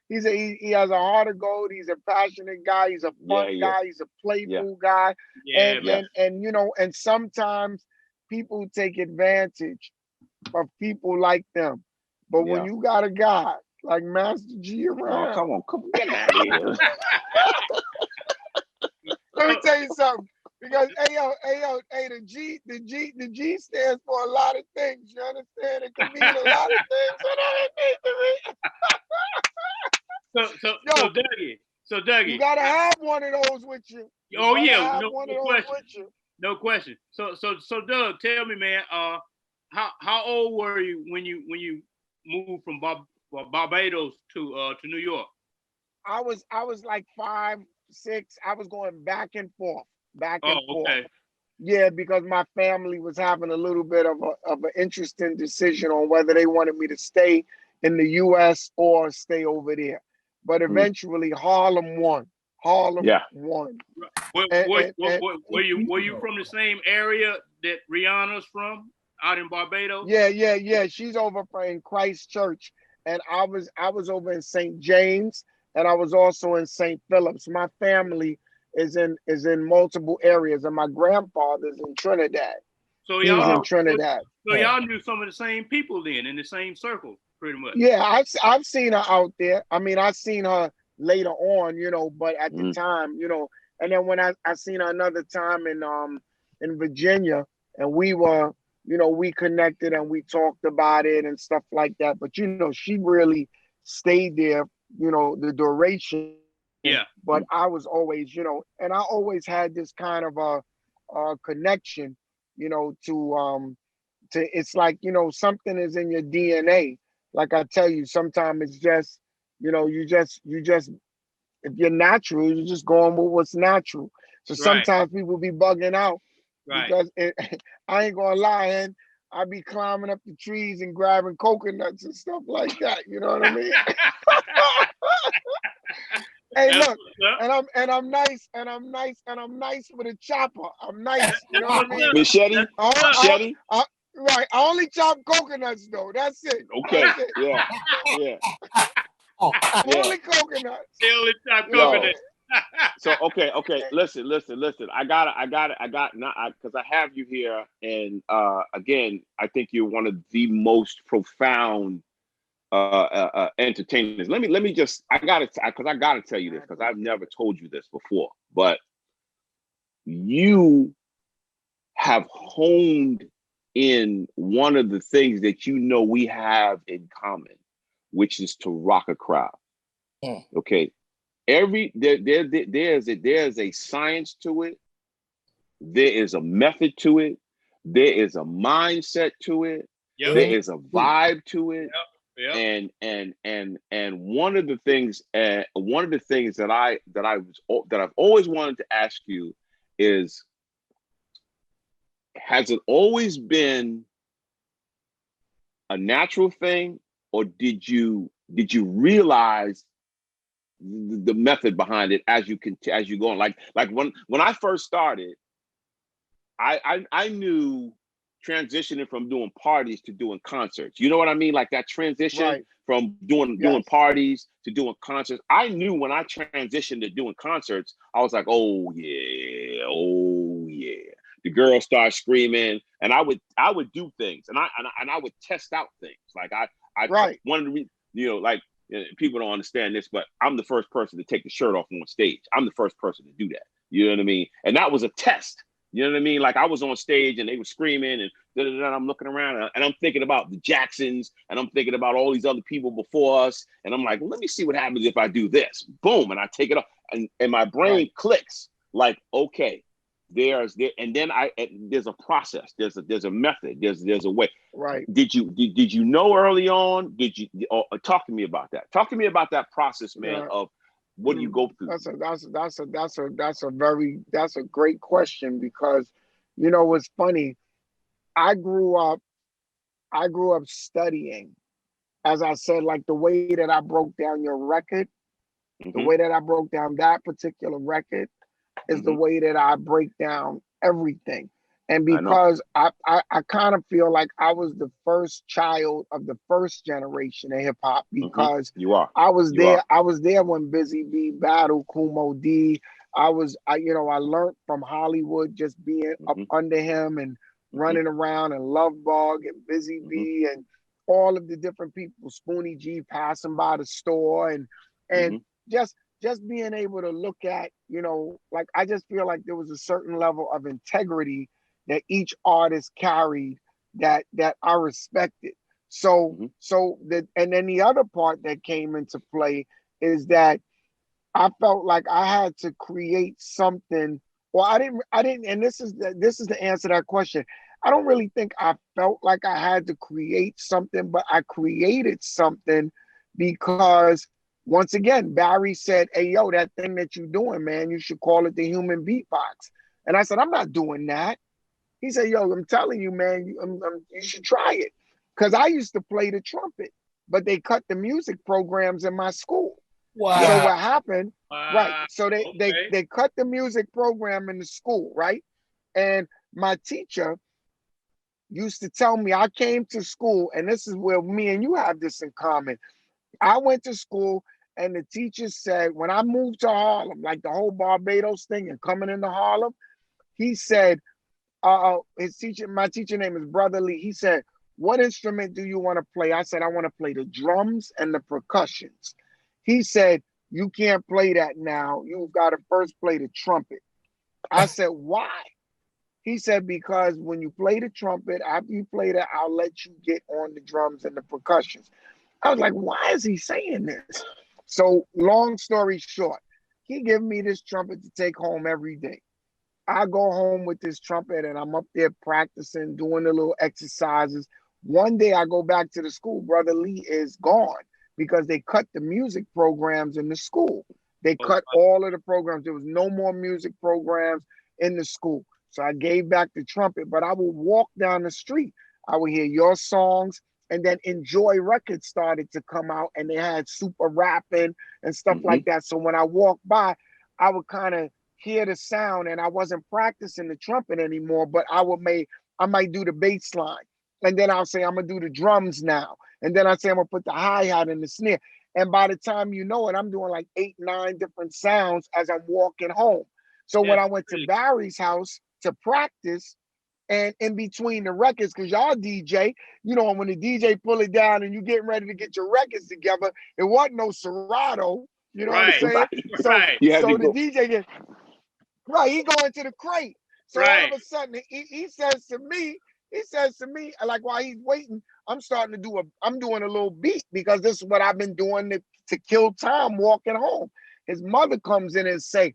He has a heart of gold. He's a passionate guy. He's a fun guy. He's a playful guy. And sometimes people take advantage of people like them. But when you got a guy like Master G around, come on, get out of here. Let me tell you something. Because the G stands for a lot of things. You understand? It can mean a lot of things. So Dougie, you gotta have one of those with you. No question. So Doug, tell me, man, how old were you when you moved from Barbados to New York? I was like 5, 6. I was going back and forth. Okay. Yeah, because my family was having a little bit of an interesting decision on whether they wanted me to stay in the U.S. or stay over there. But eventually, Harlem won. Harlem won. Were you from the same area that Rihanna's from, out in Barbados? Yeah. She's over in Christchurch, and I was over in St. James, and I was also in St. Phillips. My family is in multiple areas, and my grandfather's in Trinidad. So he's in Trinidad. So y'all knew some of the same people then, in the same circle, pretty much. Yeah, I've seen her out there. I mean, I've seen her later on, but at the Mhm. time, and then when I seen her another time in Virginia, and we were, we connected and we talked about it and stuff like that. But she really stayed there, the duration. Yeah. But I was always, and I always had this kind of a connection, to it's like, something is in your DNA. Like I tell you, sometimes it's just, you just if you're natural, you're just going with what's natural. So Right. sometimes people be bugging out Right. because I ain't gonna lie, and I be climbing up the trees and grabbing coconuts and stuff like that. You know what I mean? Hey, That's look, what's up. I'm nice with a chopper. I'm nice. You know what I mean? Machete, That's I, what's up. machete. right. I only chop coconuts though. That's it. Okay, That's it. yeah, yeah, Oh, yeah. Only coconuts. They only chop You know? coconut. So okay. Listen. I got now because I have you here, and again, I think you're one of the most profound entertainers. Let me just I gotta tell you this because I've never told you this before, but you have honed in one of the things that we have in common, which is to rock a crowd. Mm. Okay. There's a science to it. There is a method to it. There is a mindset to it. Yep. There is a vibe to it. Yep. And one of the things that I've always wanted to ask you is, has it always been a natural thing, or did you realize the method behind it as you go on? Like when I first started, I knew transitioning from doing parties to doing concerts. You know what I mean? Like that transition Right. from doing parties to doing concerts. I knew when I transitioned to doing concerts, I was like, oh yeah. The girls start screaming, and I would do things, and I would test out things. Like I Right. wanted to read, people don't understand this, but I'm the first person to take the shirt off on stage. I'm the first person to do that. You know what I mean? And that was a test. You know what I mean? Like I was on stage and they were screaming and I'm looking around and I'm thinking about the Jacksons and I'm thinking about all these other people before us. And I'm like, well, let me see what happens if I do this. Boom. And I take it off and my brain clicks like, okay, there's a process. There's a method. There's a way. Right. Did you know early on? Talk to me about that. Talk to me about that process, man, of what do you go through? That's a great question, because what's funny, I grew up studying. As I said, like the way that I broke down your record, the way that I broke down that particular record is the way that I break down everything. And because I kind of feel like I was the first child of the first generation of hip hop, because I was there when Busy B battled Kumo D. I learned from Hollywood, just being up under him and running around, and Love Bug and Busy B and all of the different people, Spoonie G passing by the store, and just being able to look at, like I just feel like there was a certain level of integrity that each artist carried that I respected. So and then the other part that came into play is that I felt like I had to create something. Well, I didn't, and this is the answer to that question. I don't really think I felt like I had to create something, but I created something because, once again, Barry said, hey, yo, that thing that you're doing, man, you should call it the human beatbox. And I said, I'm not doing that. He said, yo, I'm telling you, man, you should try it. Because I used to play the trumpet, but they cut the music programs in my school. Wow. So what happened, right? So Okay. they cut the music program in the school, right? And my teacher used to tell me, I came to school, and this is where me and you have this in common. I went to school, and the teacher said, when I moved to Harlem, like the whole Barbados thing and coming into Harlem, he said, my teacher name is Brother Lee. He said, what instrument do you want to play? I said, I want to play the drums and the percussions. He said, you can't play that now. You've got to first play the trumpet. I said, why? He said, because when you play the trumpet, after you play that, I'll let you get on the drums and the percussions. I was like, why is he saying this? So long story short, he gave me this trumpet to take home every day. I go home with this trumpet and I'm up there practicing, doing the little exercises. One day I go back to the school, Brother Lee is gone because they cut the music programs in the school. They cut all of the programs. There was no more music programs in the school. So I gave back the trumpet, but I would walk down the street. I would hear your songs, and then Enjoy Records started to come out, and they had super rapping and stuff like that. So when I walked by, I would kind of hear the sound, and I wasn't practicing the trumpet anymore, but I might do the bass line. And then I'll say, I'm gonna do the drums now. And then I say, I'm gonna put the hi-hat and the snare. And by the time you know it, I'm doing like 8, 9 different sounds as I'm walking home. So when I went to Barry's house to practice, and in between the records, because y'all DJ, you know, when the DJ pull it down and you getting ready to get your records together, it wasn't no Serato, you know what I'm saying? So the DJ gets, he go into the crate. So all of a sudden he says to me, like while he's waiting, I'm doing a little beat because this is what I've been doing to kill time walking home. His mother comes in and say,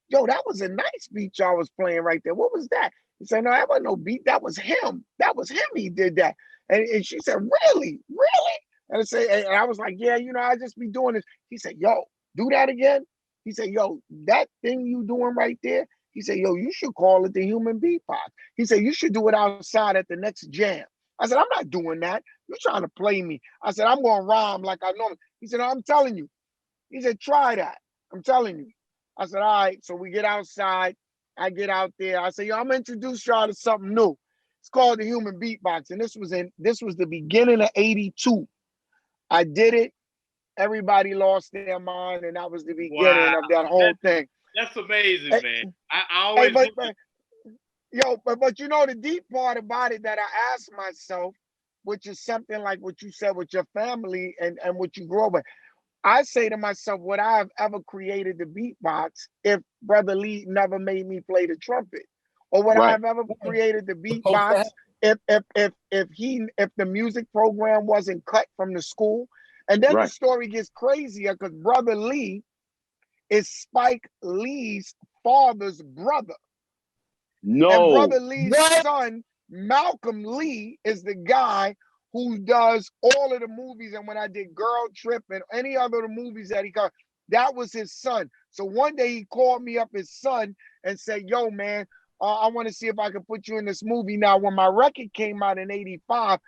yo, that was a nice beat y'all was playing right there. What was that? He said, no, that wasn't no beat. That was him. That was him. He did that. And she said, really? And I was like, yeah, you know, I just be doing this. He said, yo, do that again. He said, yo, that thing you doing right there. He said, yo, you should call it the human beatbox. He said, you should do it outside at the next jam. I said, I'm not doing that. You're trying to play me. I said, I'm going to rhyme like I know. He said, no, I'm telling you. He said, try that. I'm telling you. I said, all right. So we get outside. I get out there. I say, yo, I'm gonna introduce y'all to something new. It's called the human beatbox. And this was the beginning of 82. I did it. Everybody lost their mind. And that was the beginning of that whole thing. That's amazing, man. I always but you know the deep part about it that I asked myself, which is something like what you said with your family and what you grew up with. I say to myself, would I have ever created the beatbox if Brother Lee never made me play the trumpet? Or would I have ever created the beatbox if the music program wasn't cut from the school? And then the story gets crazier because Brother Lee is Spike Lee's father's brother. No. And Brother Lee's son, Malcolm Lee, is the guy who does all of the movies. And when I did Girl Trip and any other of the movies that he got, that was his son. So one day he called me up, his son, and said, yo, man, I want to see if I can put you in this movie. Now, when my record came out in 85,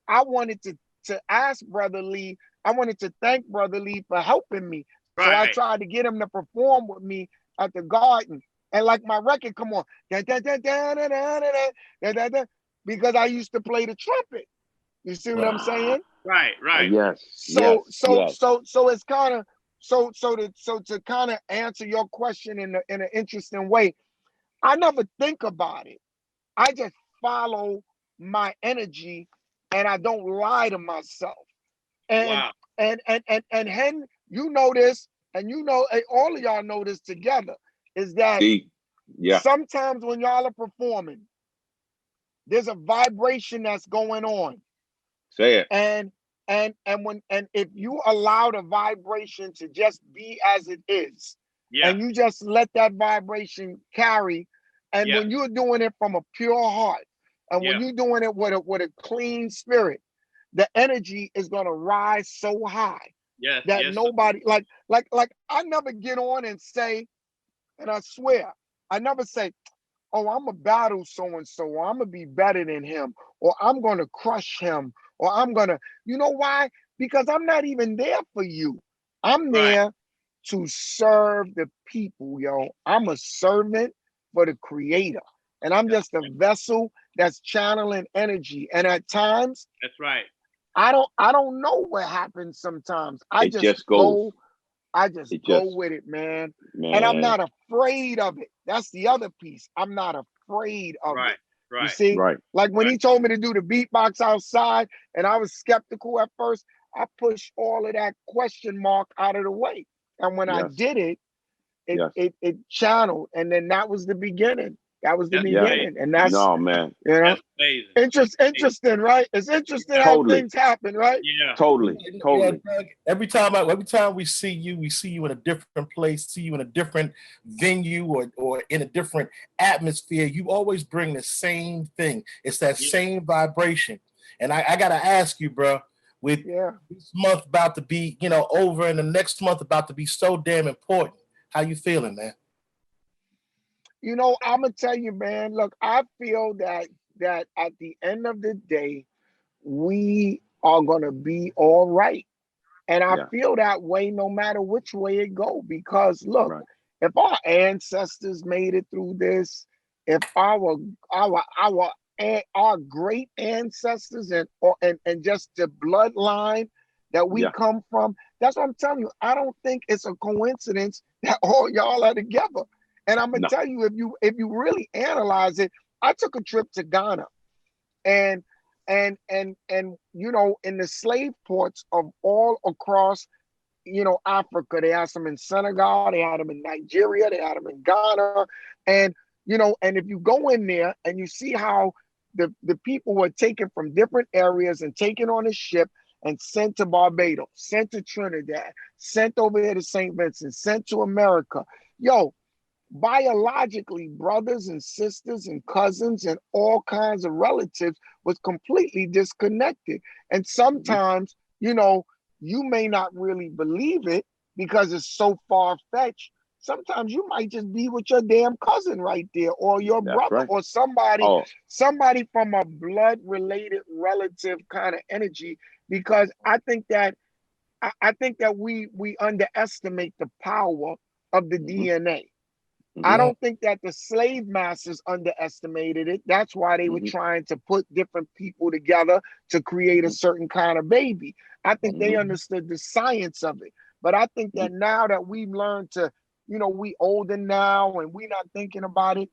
I wanted to ask Brother Lee, I wanted to thank Brother Lee for helping me. So I tried to get him to perform with me at the Garden. And like my record, come on, because I used to play the trumpet. You see what I'm saying? Right. Yes. So it's kind of to kind of answer your question in an interesting way. I never think about it. I just follow my energy, and I don't lie to myself. And Hen, you know this, and you know all of y'all know this together. Is that sometimes when y'all are performing, there's a vibration that's going on. Say it. And if you allow the vibration to just be as it is, and you just let that vibration carry, and when you're doing it from a pure heart, and when you're doing it with a clean spirit, the energy is gonna rise so high that nobody like I never get on and say, and I swear, I never say, oh, I'm gonna battle so-and-so, or I'm gonna be better than him, or I'm gonna crush him, or I'm gonna, you know why? Because I'm not even there for you. I'm there to serve the people, yo. I'm a servant for the Creator. And I'm just a vessel that's channeling energy. And at times, that's right. I don't know what happens sometimes. I just go with it, man. And I'm not afraid of it. That's the other piece. I'm not afraid of it. You see? Like when he told me to do the beatbox outside, and I was skeptical at first, I pushed all of that question mark out of the way. And when I Yes. did it, Yes. it channeled, and then that was the beginning. That was the That's beginning, and that's No, man. you know That's amazing. interesting, right? It's interesting how Totally. things happen, right? Yeah. Totally. Totally. Doug, every time we see you in a different place, see you in a different venue or in a different atmosphere. You always bring the same thing. It's that same vibration. And I gotta ask you, bro, with this month about to be, over, and the next month about to be so damn important. How you feeling, man? I'm gonna tell you, man. Look, I feel that at the end of the day, we are gonna be all right. And I feel that way no matter which way it go. Because look, if our ancestors made it through this, if our great ancestors and just the bloodline that we come from, that's what I'm telling you. I don't think it's a coincidence that all y'all are together. And I'm gonna tell you, if you really analyze it, I took a trip to Ghana, and in the slave ports of all across Africa. They had some in Senegal, they had them in Nigeria, they had them in Ghana, and and if you go in there and you see how the people were taken from different areas and taken on a ship and sent to Barbados, sent to Trinidad, sent over here to St. Vincent, sent to America. Biologically, brothers and sisters and cousins and all kinds of relatives was completely disconnected. And sometimes, you may not really believe it because it's so far-fetched. Sometimes you might just be with your damn cousin right there, or your brother, or somebody from a blood-related relative kind of energy. Because I think that we underestimate the power of the DNA. I don't think that the slave masters underestimated it. That's why they were trying to put different people together to create a certain kind of baby. I think they understood the science of it. But I think that now that we've learned to, we older now and we not thinking about it,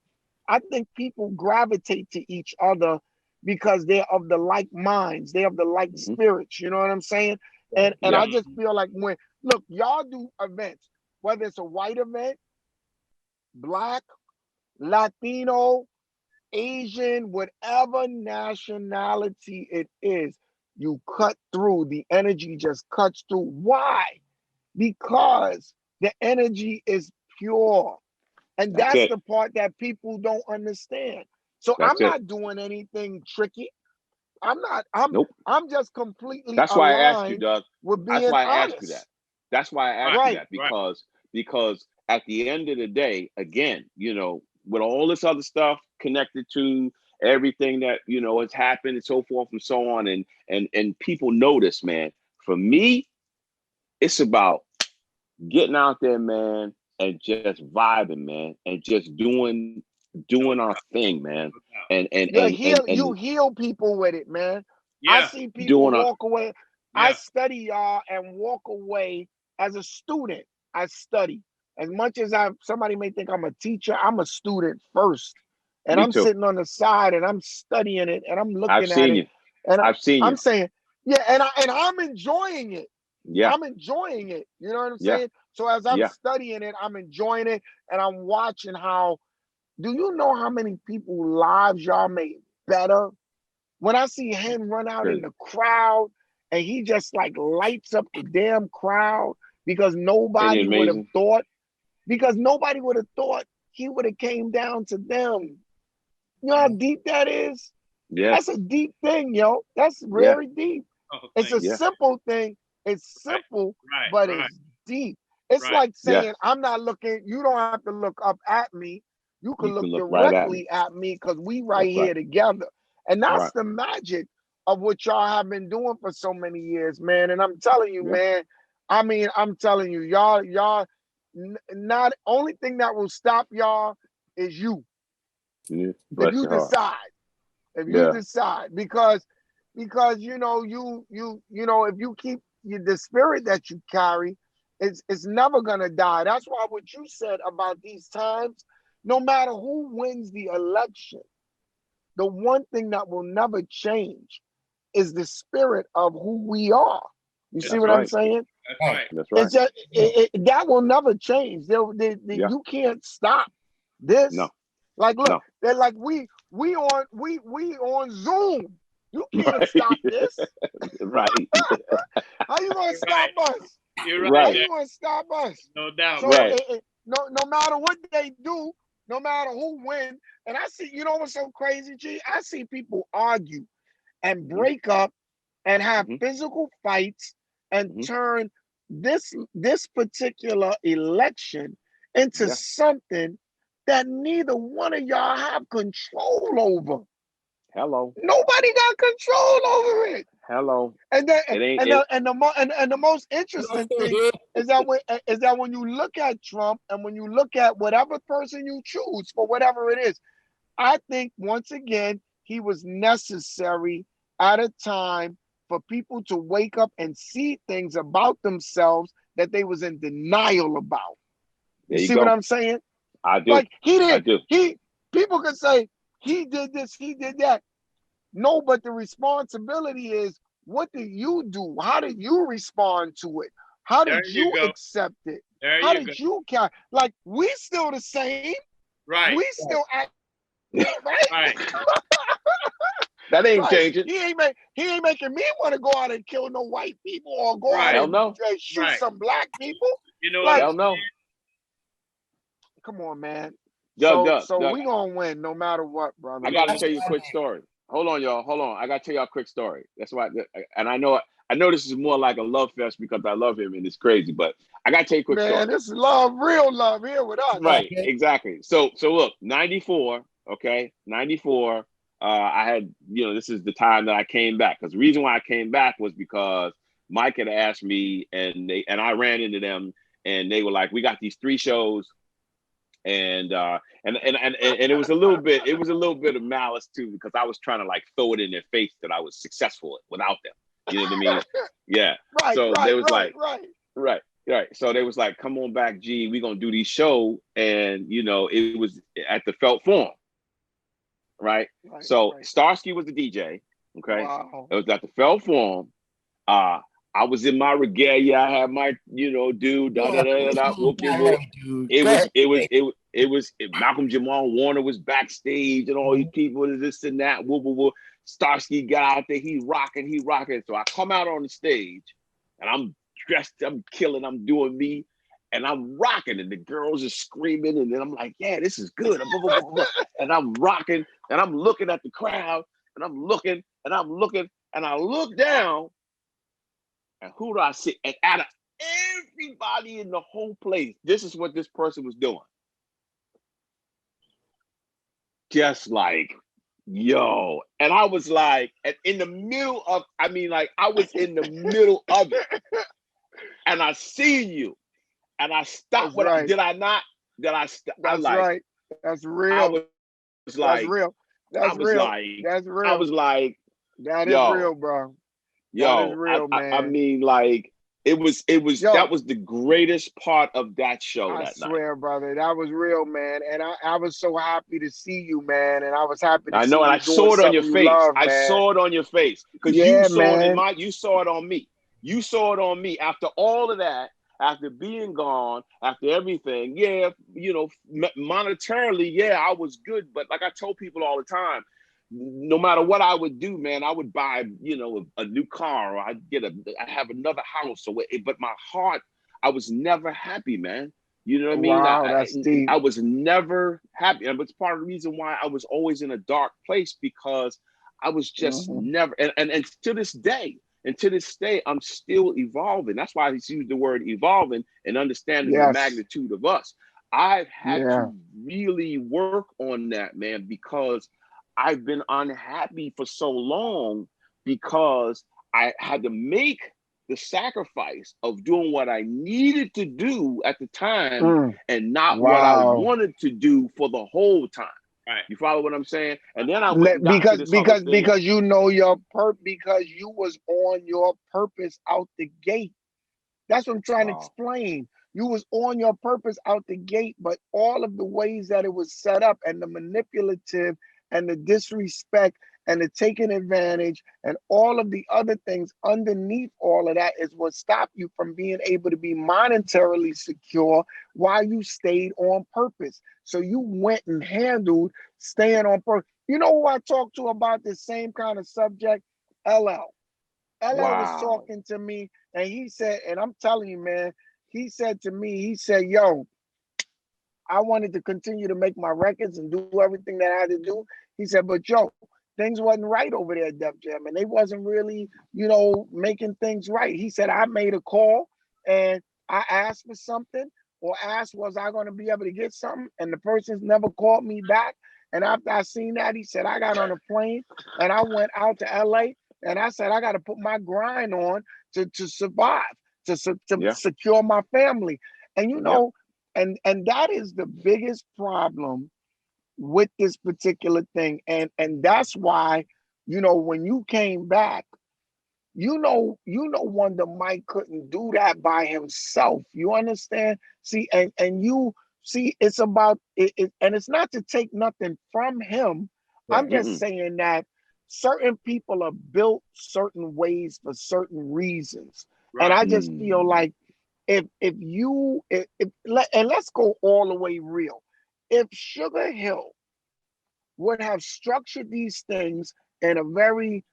I think people gravitate to each other because they're of the like minds, they're of the like spirits. You know what I'm saying? And I just feel like look, y'all do events, whether it's a white event, Black, Latino, Asian, whatever nationality it is, you cut through. The energy just cuts through. Why? Because the energy is pure. And that's the part that people don't understand. So I'm not doing anything tricky. I'm just completely That's why I asked you, aligned Doug. with being That's why I honest. asked you that. That's why I asked you that, because at the end of the day, again, with all this other stuff connected to everything that has happened and so forth and so on, and people notice, man. For me, it's about getting out there, man, and just vibing, man, and just doing our thing, man. And you heal people with it, man. I see people walk away. I study y'all and walk away as a student. I study. As much as somebody may think I'm a teacher, I'm a student first. And I'm sitting on the side and I'm studying it and I'm looking at it. And I'm saying, and I'm enjoying it. Yeah. I'm enjoying it. You know what I'm saying? So as I'm studying it, I'm enjoying it, and I'm watching how. Do you know how many people's lives y'all made better? When I see him run out in the crowd and he just like lights up the damn crowd because nobody would have thought. Because nobody would have thought he would have came down to them. You know how deep that is? Yeah. That's a deep thing, yo. That's very deep. It's a simple thing. It's simple, but it's deep. It's like saying, I'm not looking, you don't have to look up at me. You can look directly at me because we here together. And that's the magic of what y'all have been doing for so many years, man. And I'm telling you, man, I'm telling you, y'all, not only thing that will stop y'all is you. Yeah, if you decide. If you decide, because if you keep the spirit that you carry, it's never gonna die. That's why what you said about these times, no matter who wins the election, the one thing that will never change is the spirit of who we are. You see That's what I'm right. saying? That's right. That's right. It's just that will never change. Yeah. You can't stop this. No. Like, look, No. they're like we on Zoom. You can't Right. stop this. Right. How you gonna stop us? You're How right. Right. you gonna stop us? No doubt. So Right. no matter what they do, no matter who win, and I see, you know what's so crazy, G? I see people argue and break up and have Mhm. physical fights and Mhm. turn this particular election into Yeah. something that neither one of y'all have control over. Hello. Nobody got control over it. Hello. And then It ain't and it. the most interesting thing is that when you look at Trump and when you look at whatever person you choose for whatever it is, I think once again he was necessary at a time for people to wake up and see things about themselves that they was in denial about. You There you see what go. I'm saying? I do. Like I do. people could say he did this, he did that. No, but the responsibility is, what did you do? How did you respond to it? How There did you you go. accept it? There How you go. did you count? Like, we still the same. Right. We still act right. Right. That ain't Right. changing. He ain't making me want to go out and kill no white people or go Right. out Hell and no. shoot Right. some black people. You know Like, what? Hell no. come on, man. Doug, So we gonna win no matter what, brother. I gotta tell you a quick story. Hold on, y'all. Hold on. I gotta tell y'all a quick story. That's why, and I know this is more like a love fest because I love him and it's crazy, but I gotta tell you a quick story. Man, this is love, real love here with us. Right, exactly. So look, 94, okay, 94. I had, this is the time that I came back, because the reason why I came back was because Mike had asked me, and I ran into them, and they were like, we got these 3 shows, and it was a little bit of malice too, because I was trying to like throw it in their face that I was successful without them. You know what I mean? Yeah. Right, So right, they was right, like, right. right. So they was like, come on back, G, we gonna do these show, and it was at the Felt Forum, right? So Starsky was the DJ. Okay. Wow. It was at the Felt Forum. I was in my regalia. I had my, dude, whoop, whoop. It was Malcolm Jamal Warner was backstage and all these people, this and that, whoop, whoop, whoop. Starsky got out there, he rocking. So I come out on the stage and I'm dressed, I'm killing, I'm doing me, and I'm rocking, and the girls are screaming, and then I'm like, yeah, this is good. And I'm rocking, and I'm looking at the crowd, and I'm looking, and I look down. And who do I see? And out of everybody in the whole place, this is what this person was doing. Just like, yo. And I was like, and in the middle of, I was in the middle of it. And I see you. And I stopped. Did I not? Did I stop? That's right. That's real. I was like, that's real. That's real. That's real. I was like, that is real, bro. That is real, man. I mean, like, it was that was the greatest part of that show that night. I swear, brother, that was real, man. And I was so happy to see you, man. And I was happy to see you. I saw it on your face. I saw it on your face. Because you saw it you saw it on me. You saw it on me. After all of that, after being gone, after everything, monetarily, I was good. But like I told people all the time, no matter what I would do, man, I would buy, a new car, or I'd have another house, but my heart, I was never happy, man. You know what I mean? Wow, that's deep. I was never happy. And it's part of the reason why I was always in a dark place, because I was just never, and to this day, I'm still evolving. That's why I use the word evolving and understanding the magnitude of us. I've had to really work on that, man, because I've been unhappy for so long, because I had to make the sacrifice of doing what I needed to do at the time and not what I wanted to do for the whole time. Right. You follow what I'm saying? And then I because you know your because you was on your purpose out the gate. That's what I'm trying to explain. You was on your purpose out the gate, but all of the ways that it was set up and the manipulative and the disrespect and the taking advantage and all of the other things underneath all of that is what stopped you from being able to be monetarily secure while you stayed on purpose. So you went and handled staying on purpose. You know who I talked to about this same kind of subject? LL. LL was talking to me and he said, and I'm telling you, man, he said to me, he said, yo, I wanted to continue to make my records and do everything that I had to do. He said, but yo, things wasn't right over there at Def Jam, and they wasn't really, making things right. He said, I made a call and I asked for something or asked, was I going to be able to get something? And the person's never called me back. And after I seen that, he said, I got on a plane and I went out to LA and I said, I got to put my grind on to survive, to secure my family. And, and that is the biggest problem with this particular thing. And that's why, when you came back, Wonder Mike couldn't do that by himself. You understand? See, and you see, it's about it, and it's not to take nothing from him. I'm just saying that certain people are built certain ways for certain reasons. Right. And I just feel like if let's go all the way real. If Sugar Hill would have structured these things in a very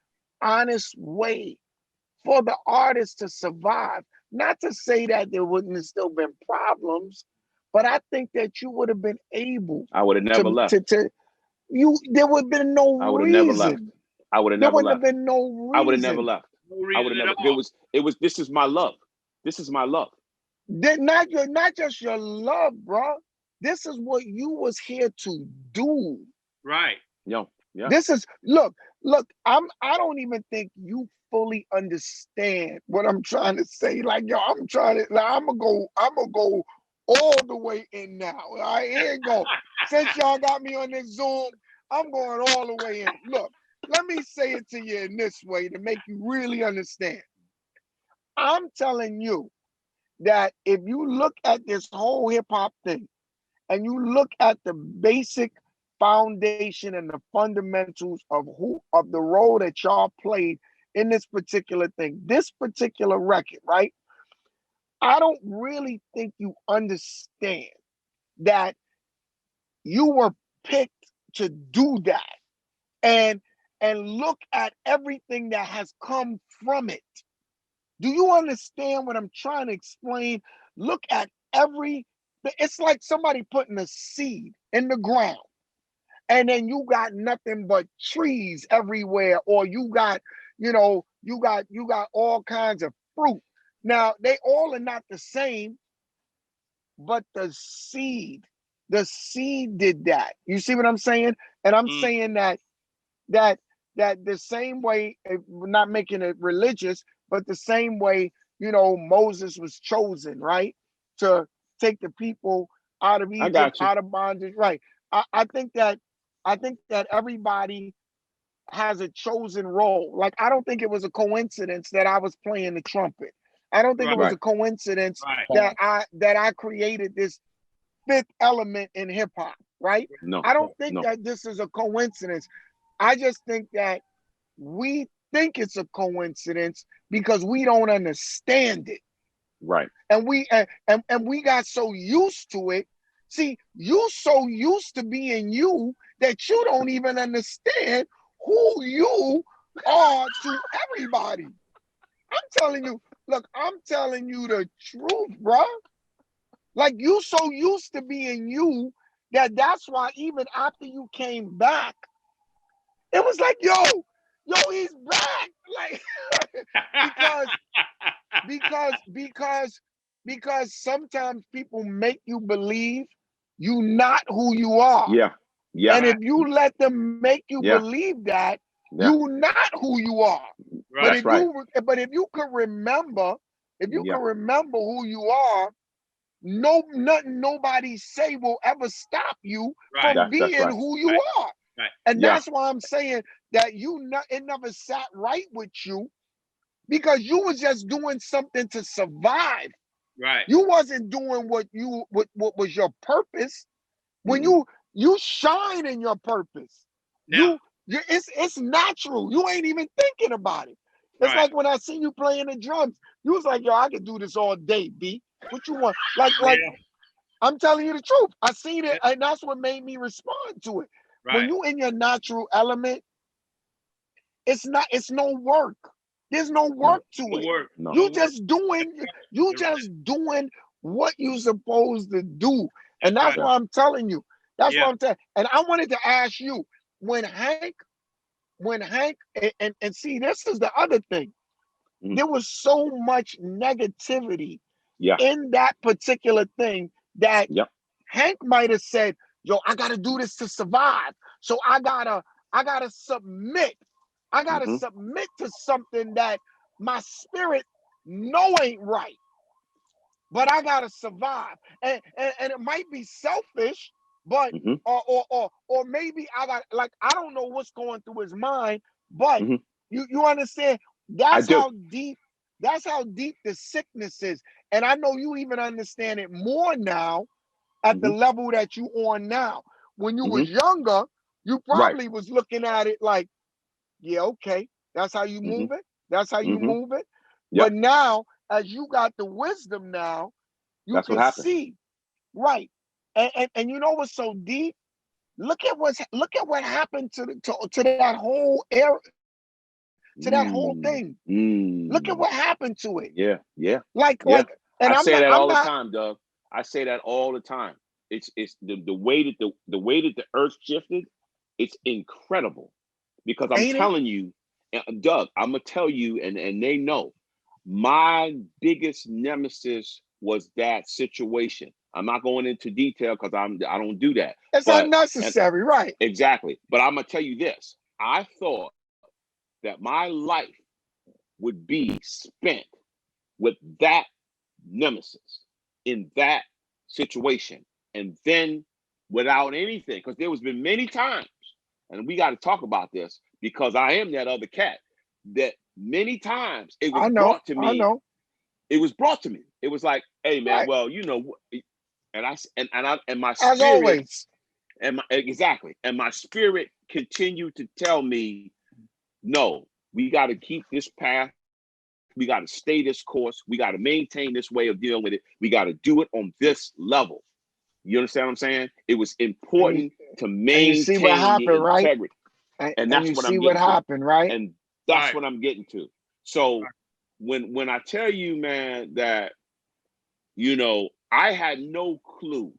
honest way for the artist to survive, not to say that there wouldn't have still been problems, but I think that you would have been able. I would have never left. There would have been no reason. I would have never left. I would have never left. There would have been no reason. I would have never left. I would have never. It was. This is my love. This is my love. Not just your love, bro. This is what you was here to do. Right. Yeah. This is look. I don't even think you fully understand what I'm trying to say. Like, yo, I'm gonna go all the way in now. I ain't go. Since y'all got me on this Zoom, I'm going all the way in. Look, let me say it to you in this way to make you really understand. I'm telling you that if you look at this whole hip hop thing and you look at the basic foundation and the fundamentals of the role that y'all played in this particular thing, this particular record, right? I don't really think you understand that you were picked to do that and look at everything that has come from it. Do you understand what I'm trying to explain? Look at it's like somebody putting a seed in the ground and then you got nothing but trees everywhere, or you got all kinds of fruit. Now, they all are not the same, but the seed did that. You see what I'm saying? And I'm saying that the same way, not making it religious, but the same way, Moses was chosen, right? To take the people out of Egypt, out of bondage, right? I think that everybody has a chosen role. Like, I don't think it was a coincidence that I was playing the trumpet. I don't think it was a coincidence that I created this fifth element in hip hop, right? No, I don't think that this is a coincidence. I just think that we think it's a coincidence because we don't understand it. Right. And we got so used to it. See, you so used to being you that you don't even understand who you are to everybody. I'm telling you the truth, bro. Like, you so used to being you that's why even after you came back, it was like, yo, he's back. Like, because sometimes people make you believe you not who you are. Yeah. And if you let them make you believe that, you not who you are. Right. But if you can remember, who you are, nothing nobody say will ever stop you from being who you are. Right. And that's why I'm saying that it never sat right with you, because you was just doing something to survive. Right. You wasn't doing what was your purpose. When you shine in your purpose. Now, It's natural. You ain't even thinking about it. It's like when I see you playing the drums, you was like, yo, I could do this all day, B. What you want? Like I'm telling you the truth. I seen it, and that's what made me respond to it. When you in your natural element, it's no work. There's no work to it. No. You just doing what you supposed to do. And that's what I'm telling you. That's what I'm telling. And I wanted to ask you, when Hank, and see, this is the other thing. There was so much negativity in that particular thing that Hank might have said, yo, I gotta do this to survive. So I gotta submit. I gotta submit to something that my spirit know ain't right. But I gotta survive. And it might be selfish, but or maybe I don't know what's going through his mind, but you understand, that's how deep the sickness is. And I know you even understand it more now at the level that you on now. When you was younger, you probably was looking at it like, yeah, okay, that's how you move it. That's how you move it. But now, as you got the wisdom now, you can see, right? And you know what's so deep? Look at what happened to that whole era, to that whole thing. Look at what happened to it. Yeah. Like, and I say that all the time, Doug. I say that all the time. It's the way that the earth shifted. It's incredible, because I'm telling you, Doug. I'm gonna tell you, and they know, my biggest nemesis was that situation. I'm not going into detail because I don't do that. It's unnecessary, right? Exactly. But I'm gonna tell you this. I thought that my life would be spent with that nemesis in that situation, and then without anything, because there was been many times, and we got to talk about this, because I am that other cat, that many times it was brought to me. It was brought to me. It was like, hey man, well, you know, and my spirit, as always, and my spirit continued to tell me, no, we got to keep this path. We got to stay this course. We got to maintain this way of dealing with it. We got to do it on this level. You understand what I'm saying? It was important to maintain you see what happened, the integrity. Right? And that's what I'm getting what happened, right? And that's what I'm getting to. So when I tell you, man, that, you know, I had no clue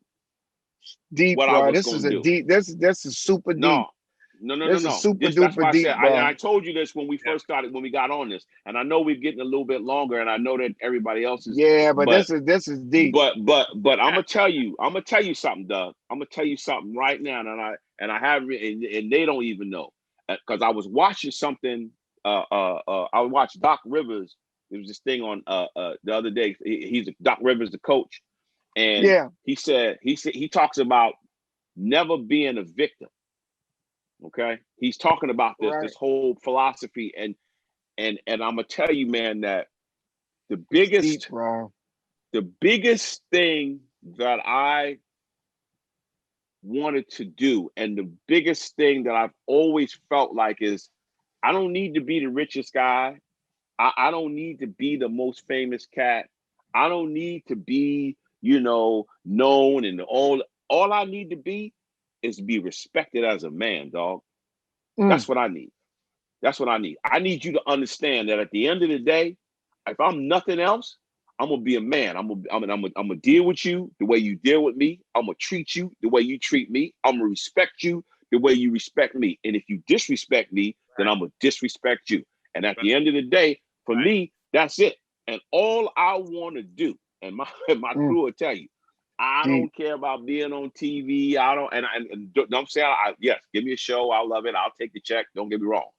deep, what bro. I was This going is to do. Deep. This is super deep. No. This is super That's duper why deep, bro. I told you this when we first started, when we got on this, and I know we're getting a little bit longer, and I know that everybody else is. Yeah, but this is deep. But I'm gonna tell you something, Doug. I'm gonna tell you something right now, and I have, and they don't even know, because I was watching something. I watched Doc Rivers. There was this thing on the other day. He's Doc Rivers, the coach, and he talks about never being a victim. Okay, he's talking about this whole philosophy, and I'm gonna tell you, man, that the biggest thing that I wanted to do, and the biggest thing that I've always felt like, is I don't need to be the richest guy. I don't need to be the most famous cat. I don't need to be, you know, known, and all I need to be is be respected as a man, dog. That's what I need. That's what I need. I need you to understand that at the end of the day, if I'm nothing else, I'm gonna be a man. I'm gonna deal with you the way you deal with me. I'm gonna treat you the way you treat me. I'm gonna respect you the way you respect me. And if you disrespect me, then I'm gonna disrespect you. And at the end of the day, for me, that's it. And all I want to do, and my crew will tell you, I don't care about being on TV. I don't, and don't say, yes, give me a show. I love it. I'll take the check. Don't get me wrong.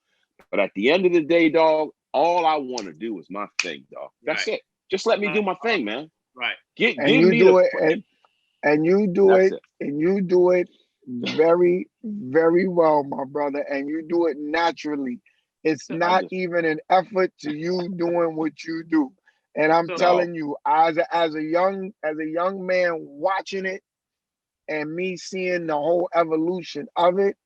But at the end of the day, dog, all I want to do is my thing, dog. That's it. Just let me do my thing, man. Right. And you do it very, very well, my brother. And you do it naturally. It's not even an effort to you doing what you do. And I'm telling you, as a young man watching it, and me seeing the whole evolution of it,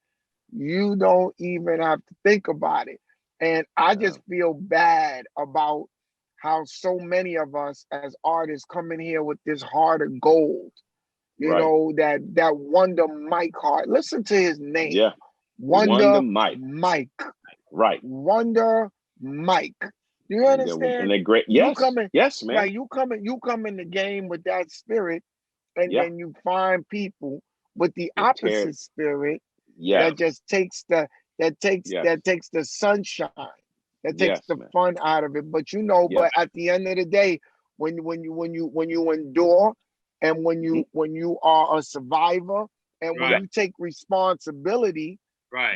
you don't even have to think about it. And I just feel bad about how so many of us as artists come in here with this heart of gold. You know, that Wonder Mike heart. Listen to his name. Yeah. Wonder Mike. Right. Wonder Mike. Do you understand? And they're great. Yes. Yes, man. Right. You come in the game with that spirit, and then you find people with the opposite spirit that just takes the sunshine, that takes the fun out of it. But but at the end of the day, when you endure, and when you are a survivor, and when you take responsibility,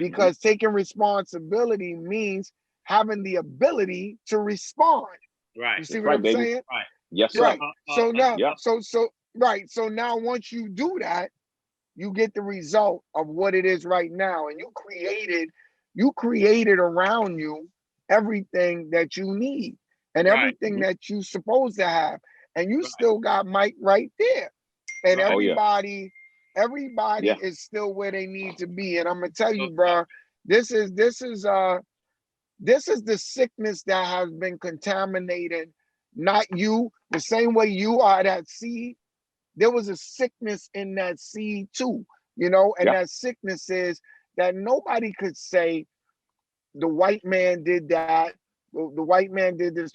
because taking responsibility means having the ability to respond. Right. You see what I'm saying? Right. Yes. Right. So now once you do that, you get the result of what it is right now. And you created around you everything that you need and everything that you supposed to have. And you still got Mike right there. And everybody is still where they need to be. And I'm gonna tell you, bro, this is the sickness that has been contaminated, not you. The same way you are that seed, there was a sickness in that seed too, and that sickness is that nobody could say the white man did that, the white man did this.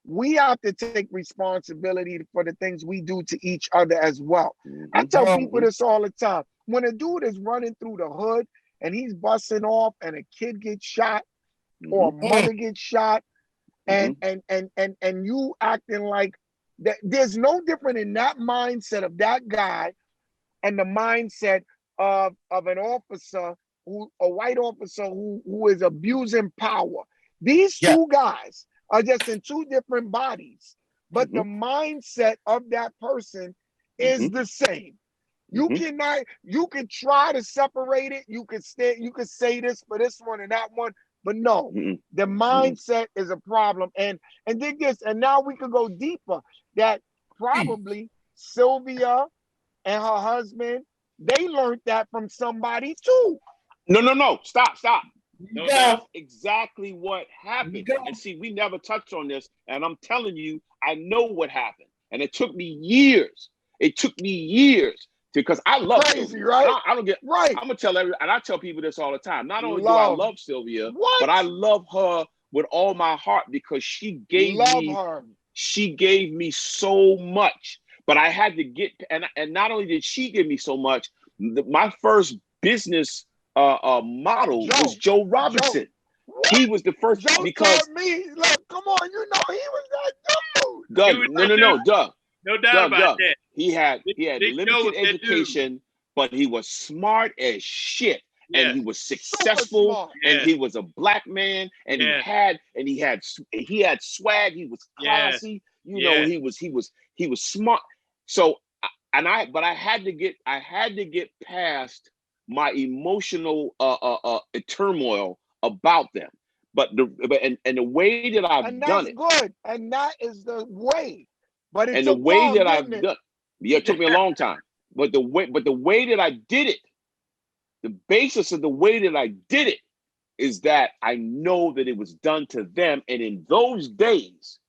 We have to take responsibility for the things we do to each other as well. I tell people this all the time. When a dude is running through the hood and he's busting off and a kid gets shot or a mother gets shot and you acting like that, there's no different in that mindset of that guy and the mindset of an officer, a white officer who is abusing power. These two guys are just in two different bodies, but the mindset of that person is the same. You can try to separate it. You could say this for this one and that one, but no, the mindset is a problem. And dig this, and now we could go deeper. That probably Sylvia and her husband, they learned that from somebody too. No. Stop. No, that's exactly what happened. And see, we never touched on this. And I'm telling you, I know what happened. And it took me years. Because I love Sylvia. Right? I don't get right. I'm gonna tell everyone, and I tell people this all the time. Not only do I love Sylvia, but I love her with all my heart because she gave me so much. But I had to get, and not only did she give me so much, my first business model was Joe Robinson. He was the first Joe because told me, look, come on, he was that dude. Doug. No doubt about that. He had limited education, but he was smart as shit. Yes. And he was successful, and he was a black man, and he had swag. He was classy. He was smart. So, but I had to get past my emotional turmoil about them. But the way that I've done it, good, and that is the way. But it took me a long time. But the way that I did it, the basis of the way that I did it is that I know that it was done to them. And in those days,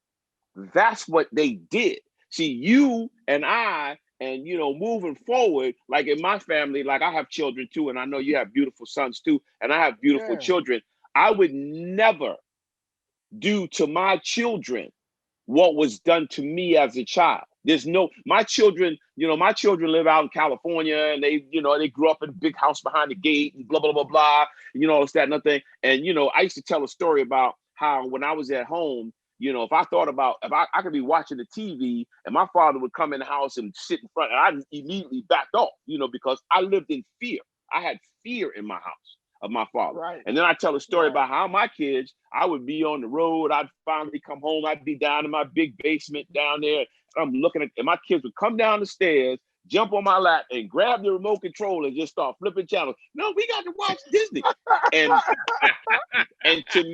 that's what they did. See, you and I, and moving forward, like in my family, like I have children too, and I know you have beautiful sons too, and I have beautiful children. I would never do to my children what was done to me as a child. My children live out in California, and they grew up in a big house behind the gate and blah, blah, blah, blah, it's that and nothing. And, I used to tell a story about how when I was at home, if I could be watching the TV and my father would come in the house and sit in front, and I immediately backed off, because I lived in fear. I had fear in my house of my father. Right. And then I tell a story about how my kids, I would be on the road. I'd finally come home. I'd be down in my big basement down there. I'm looking at, and my kids would come down the stairs, jump on my lap, and grab the remote control and just start flipping channels. No, we got to watch Disney. And to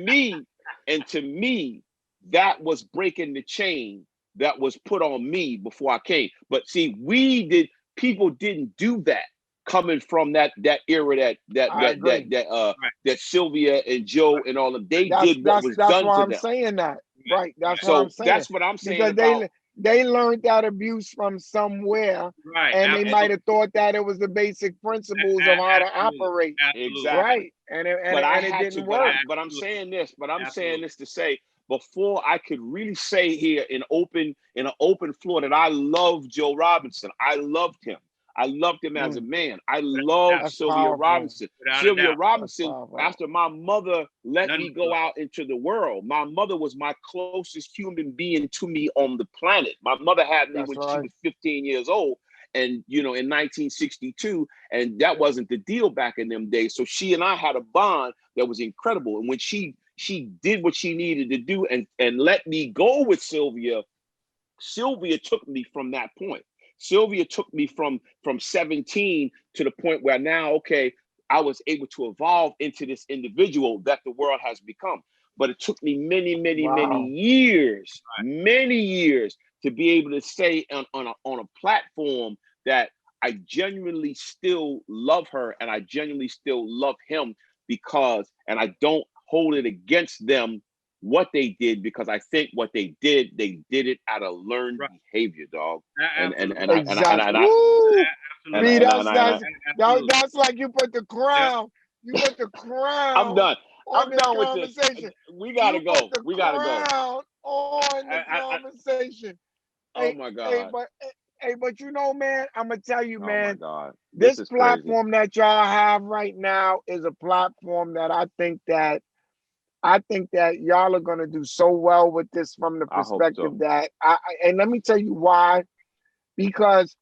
me, that was breaking the chain that was put on me before I came. But see, people didn't do that coming from that era that Sylvia and Joe and all of them, they did what was that's done why to I'm them. saying that. Right. That's what So I'm saying. that's what I'm saying because about they learned that abuse from somewhere, Right. and they might have thought that it was the basic principles of how to operate. Absolutely. Right. And it didn't work. But I'm saying this. But I'm saying this to say, before I could really say here in an open floor that I love Joe Robinson. I loved him. I loved him as a man. I loved That's Sylvia powerful. Robinson. Without a Sylvia doubt. Robinson, That's powerful. after my mother let None me but go love. out into the world, my mother was my closest human being to me on the planet. My mother had me That's when she right. was 15 years old. And, in 1962, and that wasn't the deal back in them days. So she and I had a bond that was incredible. And when she did what she needed to do and let me go with Sylvia took me from that point. Sylvia took me from 17 to the point where now, okay, I was able to evolve into this individual that the world has become. But it took me many years to be able to say on a platform that I genuinely still love her and I genuinely still love him and I don't hold it against them what they did, because I think what they did it out of learned behavior, dog. That's like you put the crown. You put the crown. I'm done. I'm done with this. We gotta go. We gotta go. On the conversation. Oh my God. But man, I'm gonna tell you, man. Oh my God. This platform that y'all have right now is a platform that I think that y'all are gonna do so well with this, from the perspective that and let me tell you why. Because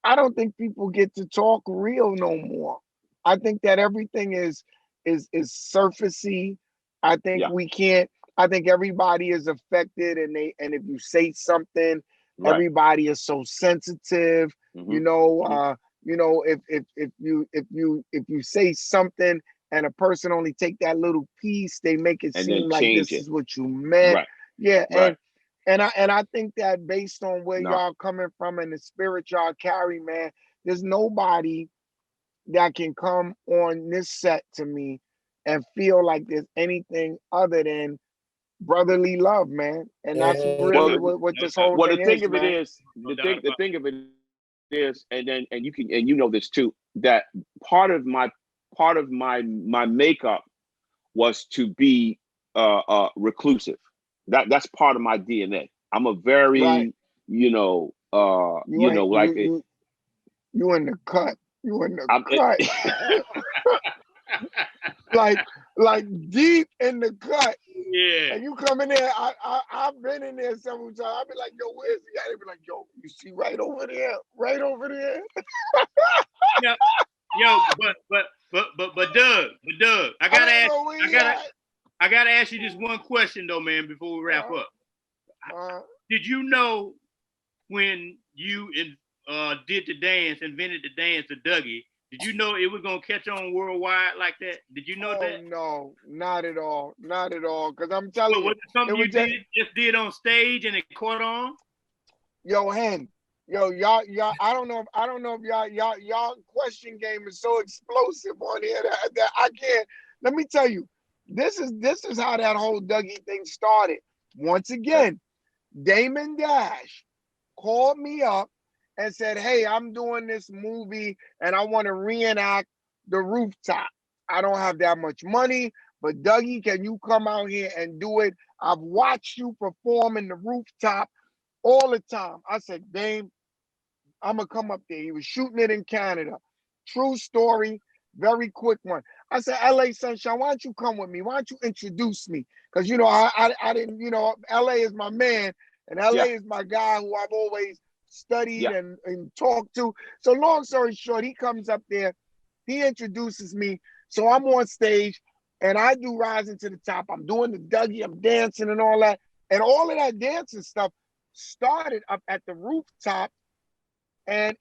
I don't think people get to talk real no more. I think that everything is surfacey. I think we can't. I think everybody is affected, and if you say something, everybody is so sensitive. If you say something and a person only take that little piece, they make it seem like this is what you meant. And I think that based on where y'all coming from and the spirit y'all carry, man, there's nobody that can come on this set to me and feel like there's anything other than brotherly love, man. And that's really what this whole thing is, man. The thing of it is, and you know this too, that part of my makeup was to be reclusive. That's part of my DNA. I'm a very, you in the cut. You in the cut. like deep in the cut. Yeah. And you come in there, I've been in there several times. I'll be like, yo, where's the guy? They be like, yo, you see right over there. But Doug, I gotta ask you this one question though, man, before we wrap up. Did you know when you did the dance, invented the dance of Dougie, did you know it was gonna catch on worldwide like that? Did you know that? No, not at all. Because I'm telling you, was it something you just did on stage and it caught on? Yo, y'all. I don't know if y'all question game is so explosive on here that I can't. Let me tell you, this is how that whole Dougie thing started. Once again, Damon Dash called me up and said, hey, I'm doing this movie and I want to reenact the rooftop. I don't have that much money, but Dougie, can you come out here and do it? I've watched you perform in the rooftop all the time. I said, Dame, I'm going to come up there. He was shooting it in Canada. True story, very quick one. I said, LA Sunshine, why don't you come with me? Why don't you introduce me? Because, I didn't, LA is my man and LA is my guy who I've always studied and talked to. So long story short, he comes up there, he introduces me. So I'm on stage and I do Rising to the Top. I'm doing the Dougie, I'm dancing and all that. And all of that dancing stuff started up at the rooftop and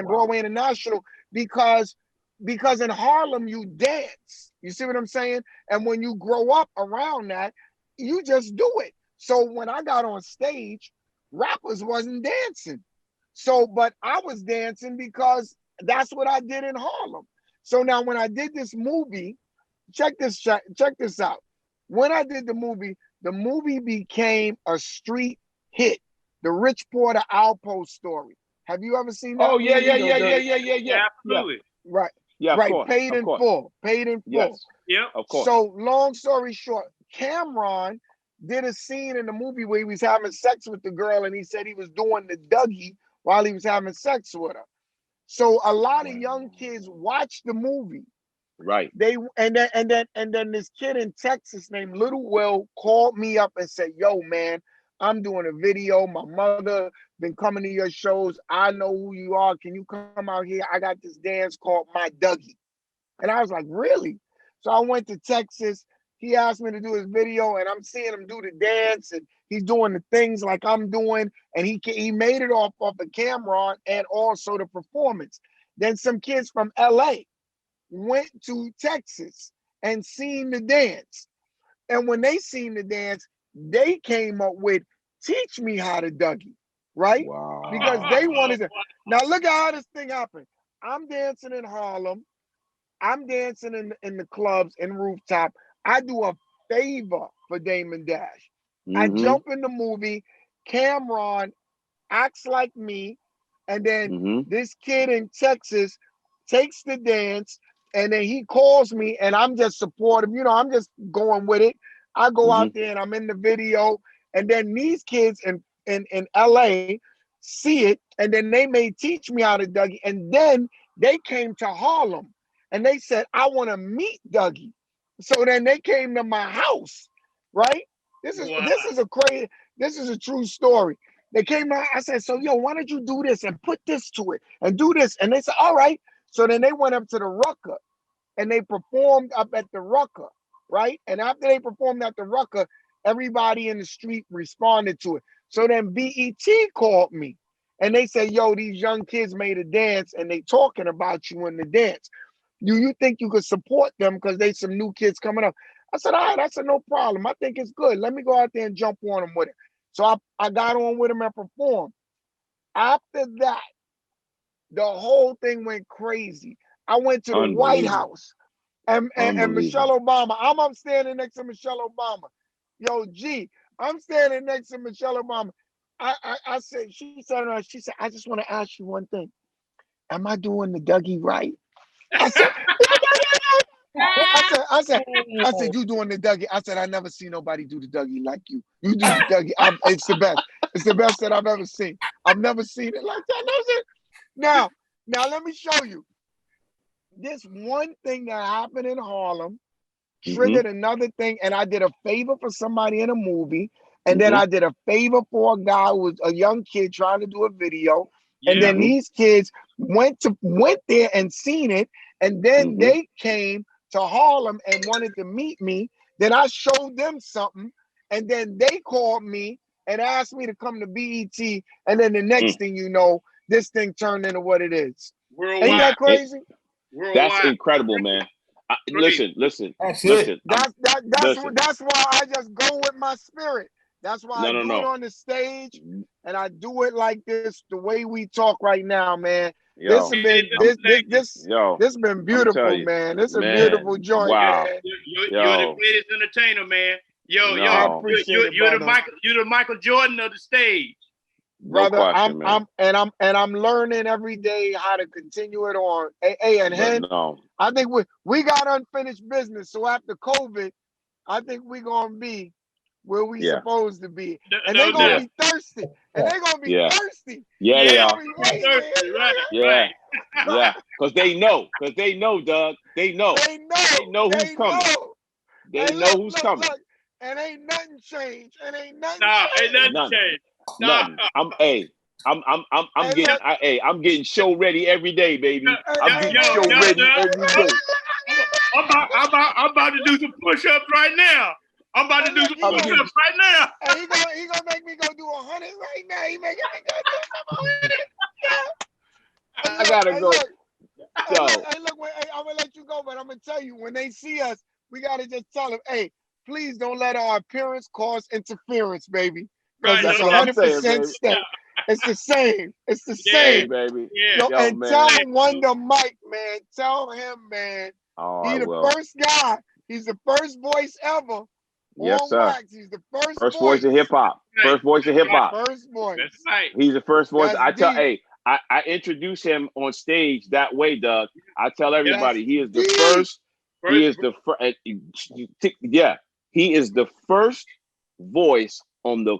Broadway International because in Harlem, you dance. You see what I'm saying? And when you grow up around that, you just do it. So when I got on stage, rappers wasn't dancing. So, but I was dancing because that's what I did in Harlem. So now when I did this movie, check this out. When I did the movie became a street hit. The Rich Porter Outpost story. Have you ever seen that? Oh yeah, movie? yeah. Absolutely. Right. Yeah, right. Course, Paid in full. Paid in full. Yes. Yep. Of course. So long story short, Cameron did a scene in the movie where he was having sex with the girl, and he said he was doing the Dougie while he was having sex with her. So a lot of young kids watched the movie. Right. And then this kid in Texas named Little Will called me up and said, "Yo, man, I'm doing a video. My mother been coming to your shows. I know who you are. Can you come out here? I got this dance called My Dougie." And I was like, "Really?" So I went to Texas. He asked me to do his video, and I'm seeing him do the dance, and he's doing the things like I'm doing, and he made it off of Cameron and also the performance. Then some kids from LA went to Texas and seen the dance. And when they seen the dance, they came up with teach me how to Dougie, right? Wow. Because they wanted to. Now look at how this thing happened. I'm dancing in Harlem. I'm dancing in the clubs and rooftop. I do a favor for Damon Dash. I jump in the movie. Cameron acts like me. And then this kid in Texas takes the dance. And then he calls me, and I'm just supportive. You know, I'm just going with it. I go out there and I'm in the video. And then these kids in LA see it, and then they may teach me how to Dougie. And then they came to Harlem and they said, "I want to meet Dougie." So then they came to my house, right? This is a true story. They came to, I said, "So yo, why don't you do this and put this to it and do this?" And they said, "All right." So then they went up to the Rucker and they performed up at the Rucker, right? And after they performed at the Rucker, everybody in the street responded to it. So then BET called me and they said, "Yo, these young kids made a dance and they talking about you in the dance. Do you think you could support them because they some new kids coming up?" I said, "All right." I said, "No problem. I think it's good. Let me go out there and jump on them with it." So I got on with them and performed. After that, the whole thing went crazy. I went to the White House and Michelle Obama. I'm up standing next to Michelle Obama. Yo, G, I'm standing next to Michelle Obama. I said, she said, "I just want to ask you one thing. Am I doing the Dougie right?" I said, I said, "You doing the Dougie?" I said, "I never seen nobody do the Dougie like you. You do the Dougie. It's the best. It's the best that I've ever seen. I've never seen it like that." Now let me show you. This one thing that happened in Harlem triggered another thing, and I did a favor for somebody in a movie, and then I did a favor for a guy who was a young kid trying to do a video, and then these kids went there and seen it, and then they came to Harlem and wanted to meet me. Then I showed them something, and then they called me and asked me to come to BET, and then the next thing you know, this thing turned into what it is. Worldwide. Ain't that crazy? That's incredible, man. Listen. That's why I just go with my spirit. That's why I do it on the stage, and I do it like this, the way we talk right now, man. This has been beautiful, man. This is a beautiful joint, man. You're the greatest entertainer, man. You're the Michael Jordan of the stage. Brother, I'm learning every day how to continue it on. I think we got unfinished business. So after COVID, I think we're gonna be where we supposed to be. And they're gonna be thirsty. And they're gonna be thirsty. Yeah, they are. Thirsty, right. Yeah. Because they know, Doug. They know who's coming. They know who's coming. Look, and ain't nothing changed. Ain't nothing changed. Nothing. I'm getting show ready every day, baby. I'm getting show ready every day. I'm about to do some push-ups right now. I'm about to do some push-ups right now. And he gonna make me go do 100 right now. He making me go do 100. I gotta go. I'm gonna let you go, but I'm gonna tell you, when they see us, we gotta just tell them, "Hey, please don't let our appearance cause interference, baby." Because that's 100% step. It's the same. It's the Yeah, same. baby. Yeah. Yo, Yo, and man. tell Wonder Mike, man. Tell him, man. Oh, He I the will. first guy. He's the first voice ever Yes, on sir. wax. He's the first First voice of hip hop. Right. First voice of hip hop. First voice. That's right. He's the first voice. That's I tell, deep. hey, I introduce him on stage that way, Doug. I tell everybody he is the deep. first. He is First, the first. Yeah, he is the first voice on the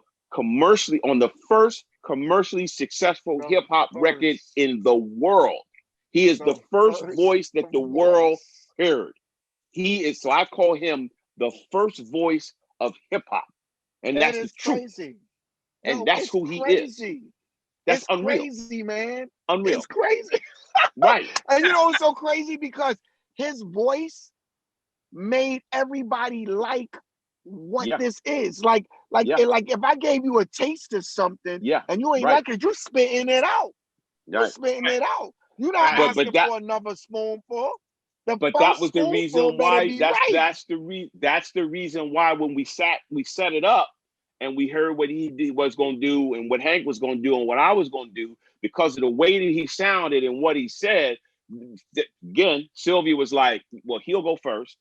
first commercially successful The hip hop first. record in the world. He is the first voice that the world heard. He is. So I call him the first voice of hip hop, and that's the truth. Crazy. And Yo, that's it's who he is. crazy. That's It's unreal. crazy, man. Unreal. It's crazy. Right. And you know, it's so crazy because his voice made everybody like what Yeah. this is. Like Yeah. if I gave you a taste of something Yeah. and you ain't Right. like it, you spitting it out. You're Right. spitting it out. You're not But- asking for another spoonful. But first that was the spoonful reason better why. be That's right. that's the reason why when we set it up and we heard what he was going to do and what Hank was going to do and what I was going to do, because of the way that he sounded and what he said. Again, Sylvia was like, "Well, he'll go first,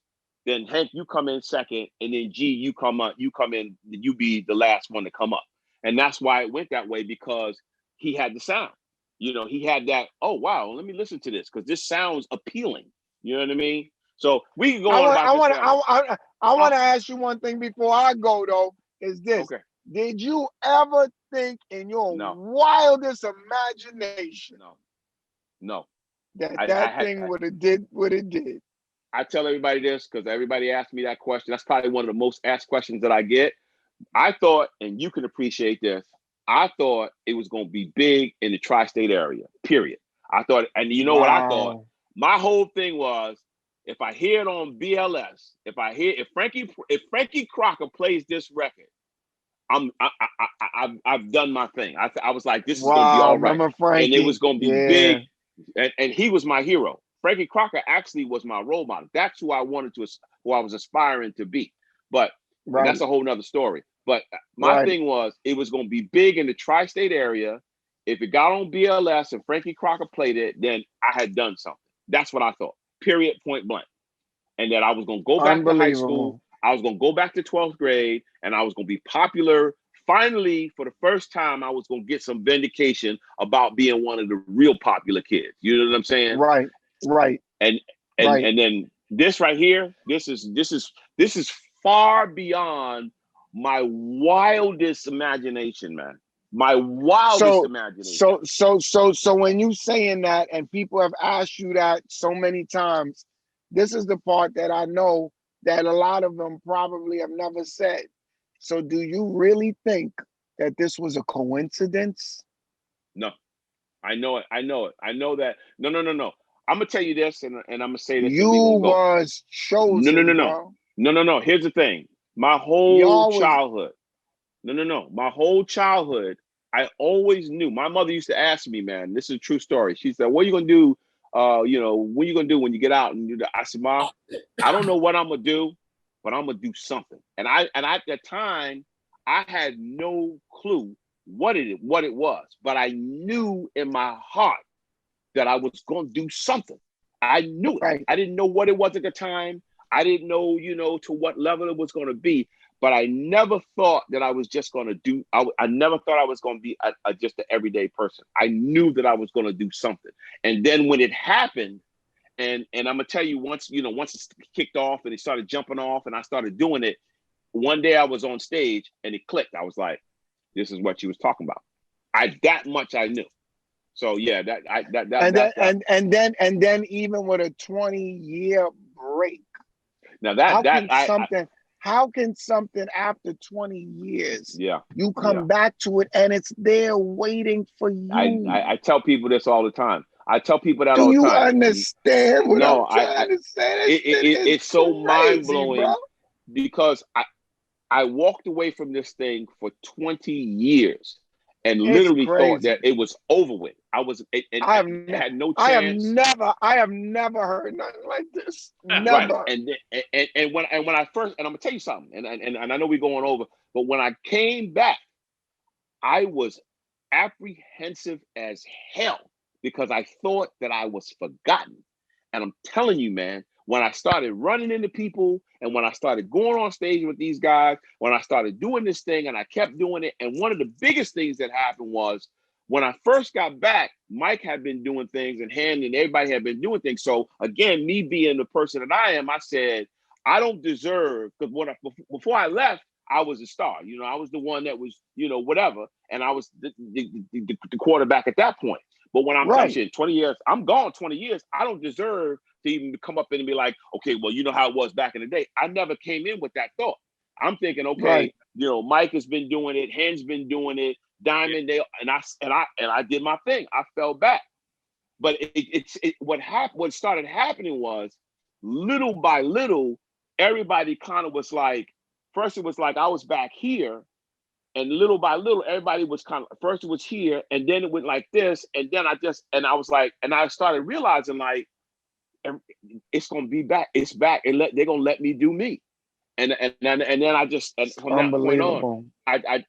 then Hank, you come in second, and then G, you come in, you be the last one to come up." And that's why it went that way, because he had the sound. You know, he had that. Oh wow, let me listen to this because this sounds appealing. You know what I mean? So we can go on about this. I want to ask you one thing before I go though. Is this? Okay. Did you ever think in your No. wildest imagination No. that thing would have did what it did? I tell everybody this because everybody asks me that question. That's probably one of the most asked questions that I get. I thought, and you can appreciate this, I thought it was going to be big in the tri-state area, period. I thought, and you know what I thought? My whole thing was, if I hear it on BLS, if Frankie Crocker plays this record, I've done my thing. I was like, this is going to be all right. And it was going to be big. And he was my hero. Frankie Crocker actually was my role model. That's who I was aspiring to be. But that's a whole nother story. But my thing was, it was going to be big in the tri-state area. If it got on BLS and Frankie Crocker played it, then I had done something. That's what I thought, period, point blank. And that I was going to go back to high school. I was going to go back to 12th grade, and I was going to be popular. Finally, for the first time, I was going to get some vindication about being one of the real popular kids. You know what I'm saying? Right. And then this right here, this is far beyond my wildest imagination, man. My wildest imagination. So when you saying that, and people have asked you that so many times, this is the part that I know that a lot of them probably have never said. So do you really think that this was a coincidence? No, I know it. I know that. No. I'm gonna tell you this, and I'm gonna say this. You was chosen. No. Here's the thing. My whole childhood. My whole childhood, I always knew. My mother used to ask me, man, this is a true story. She said, "What are you gonna do? What are you gonna do when you get out?" And I said, "Ma, I don't know what I'm gonna do, but I'm gonna do something." And at that time, I had no clue what it was, but I knew in my heart that I was gonna do something. I knew it. Right. I didn't know what it was at the time. I didn't know, to what level it was going to be, but I never thought that I was just going to do. I never thought I was going to be just an everyday person. I knew that I was going to do something. And then when it happened, and I'm gonna tell you, once it's kicked off and it started jumping off, and I started doing it. One day I was on stage and it clicked. I was like, "This is what you was talking about." That much I knew. So yeah, and then even with a 20-year break. Now how can something after 20 years, you come back to it and it's there waiting for you? I tell people this all the time. I tell people that all the time. Do you understand what I'm trying to say? It's so mind-blowing, because I walked away from this thing for 20 years and literally thought that it was over with. I had no chance. I have never heard nothing like this. Never. Right. And when I first, and I'm gonna tell you something, and I know we're going over, but when I came back, I was apprehensive as hell because I thought that I was forgotten. And I'm telling you, man, when I started running into people and when I started going on stage with these guys, when I started doing this thing and I kept doing it, and one of the biggest things that happened was when I first got back, Mike had been doing things and everybody had been doing things. So again, me being the person that I am, I said, I don't deserve, because before I left, I was a star. You know, I was the one that was, you know, whatever. And I was the quarterback at that point. But when I'm touching 20 years, I'm gone 20 years. I don't deserve to even come up and be like, okay, well, you know how it was back in the day. I never came in with that thought. I'm thinking, okay, you know, Mike has been doing it, Hen's been doing it, Diamond, and I did my thing. I fell back. But what started happening was little by little, everybody kind of was like, first it was like I was back here, and little by little, everybody was kind of, first it was here, and then it went like this, and then I was like, and I started realizing like, it's gonna be back, it's back, and they're gonna let me do me, and then I just, and from that point on, I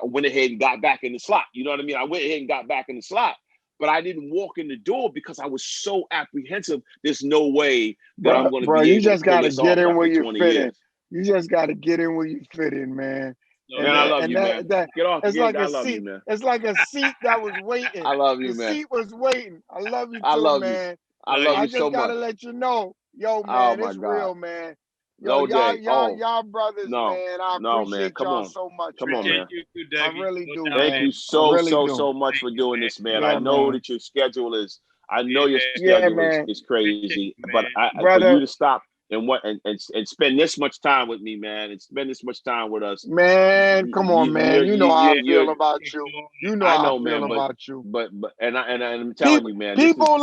went ahead and got back in the slot. You know what I mean? I went ahead and got back in the slot, but I didn't walk in the door because I was so apprehensive. There's no way that I'm gonna be able to pull this off after 20 years. You just got to get in where you fit in, man. Man, I love you, man. Get off. It's like I a love seat. you, man. It's like a seat that was waiting. I love you, man. The seat was waiting. I love you too, I love man. You. I love you so much. I just gotta let you know, yo, man, it's real, man. Yo, y'all brothers, man. I appreciate y'all so much. Come on, man. I really do. Thank you so much for doing this, man. I know that your schedule is. I know your schedule is crazy, but for you to stop and spend this much time with me, man, and spend this much time with us, man. Come on, man. You know how I feel about you. You know how I feel about you. But I'm telling you, man. People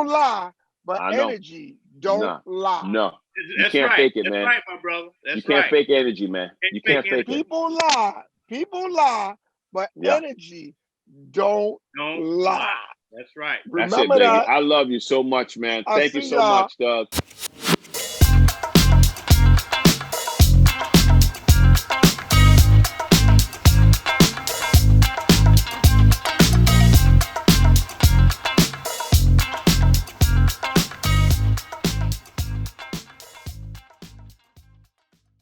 lie, but energy don't lie. No, you can't fake it, man. That's right, my brother. You can't fake energy, man. You can't fake it. People lie, but energy don't lie. That's right. That's it, baby. I love you so much, man. Thank you so much, Doug.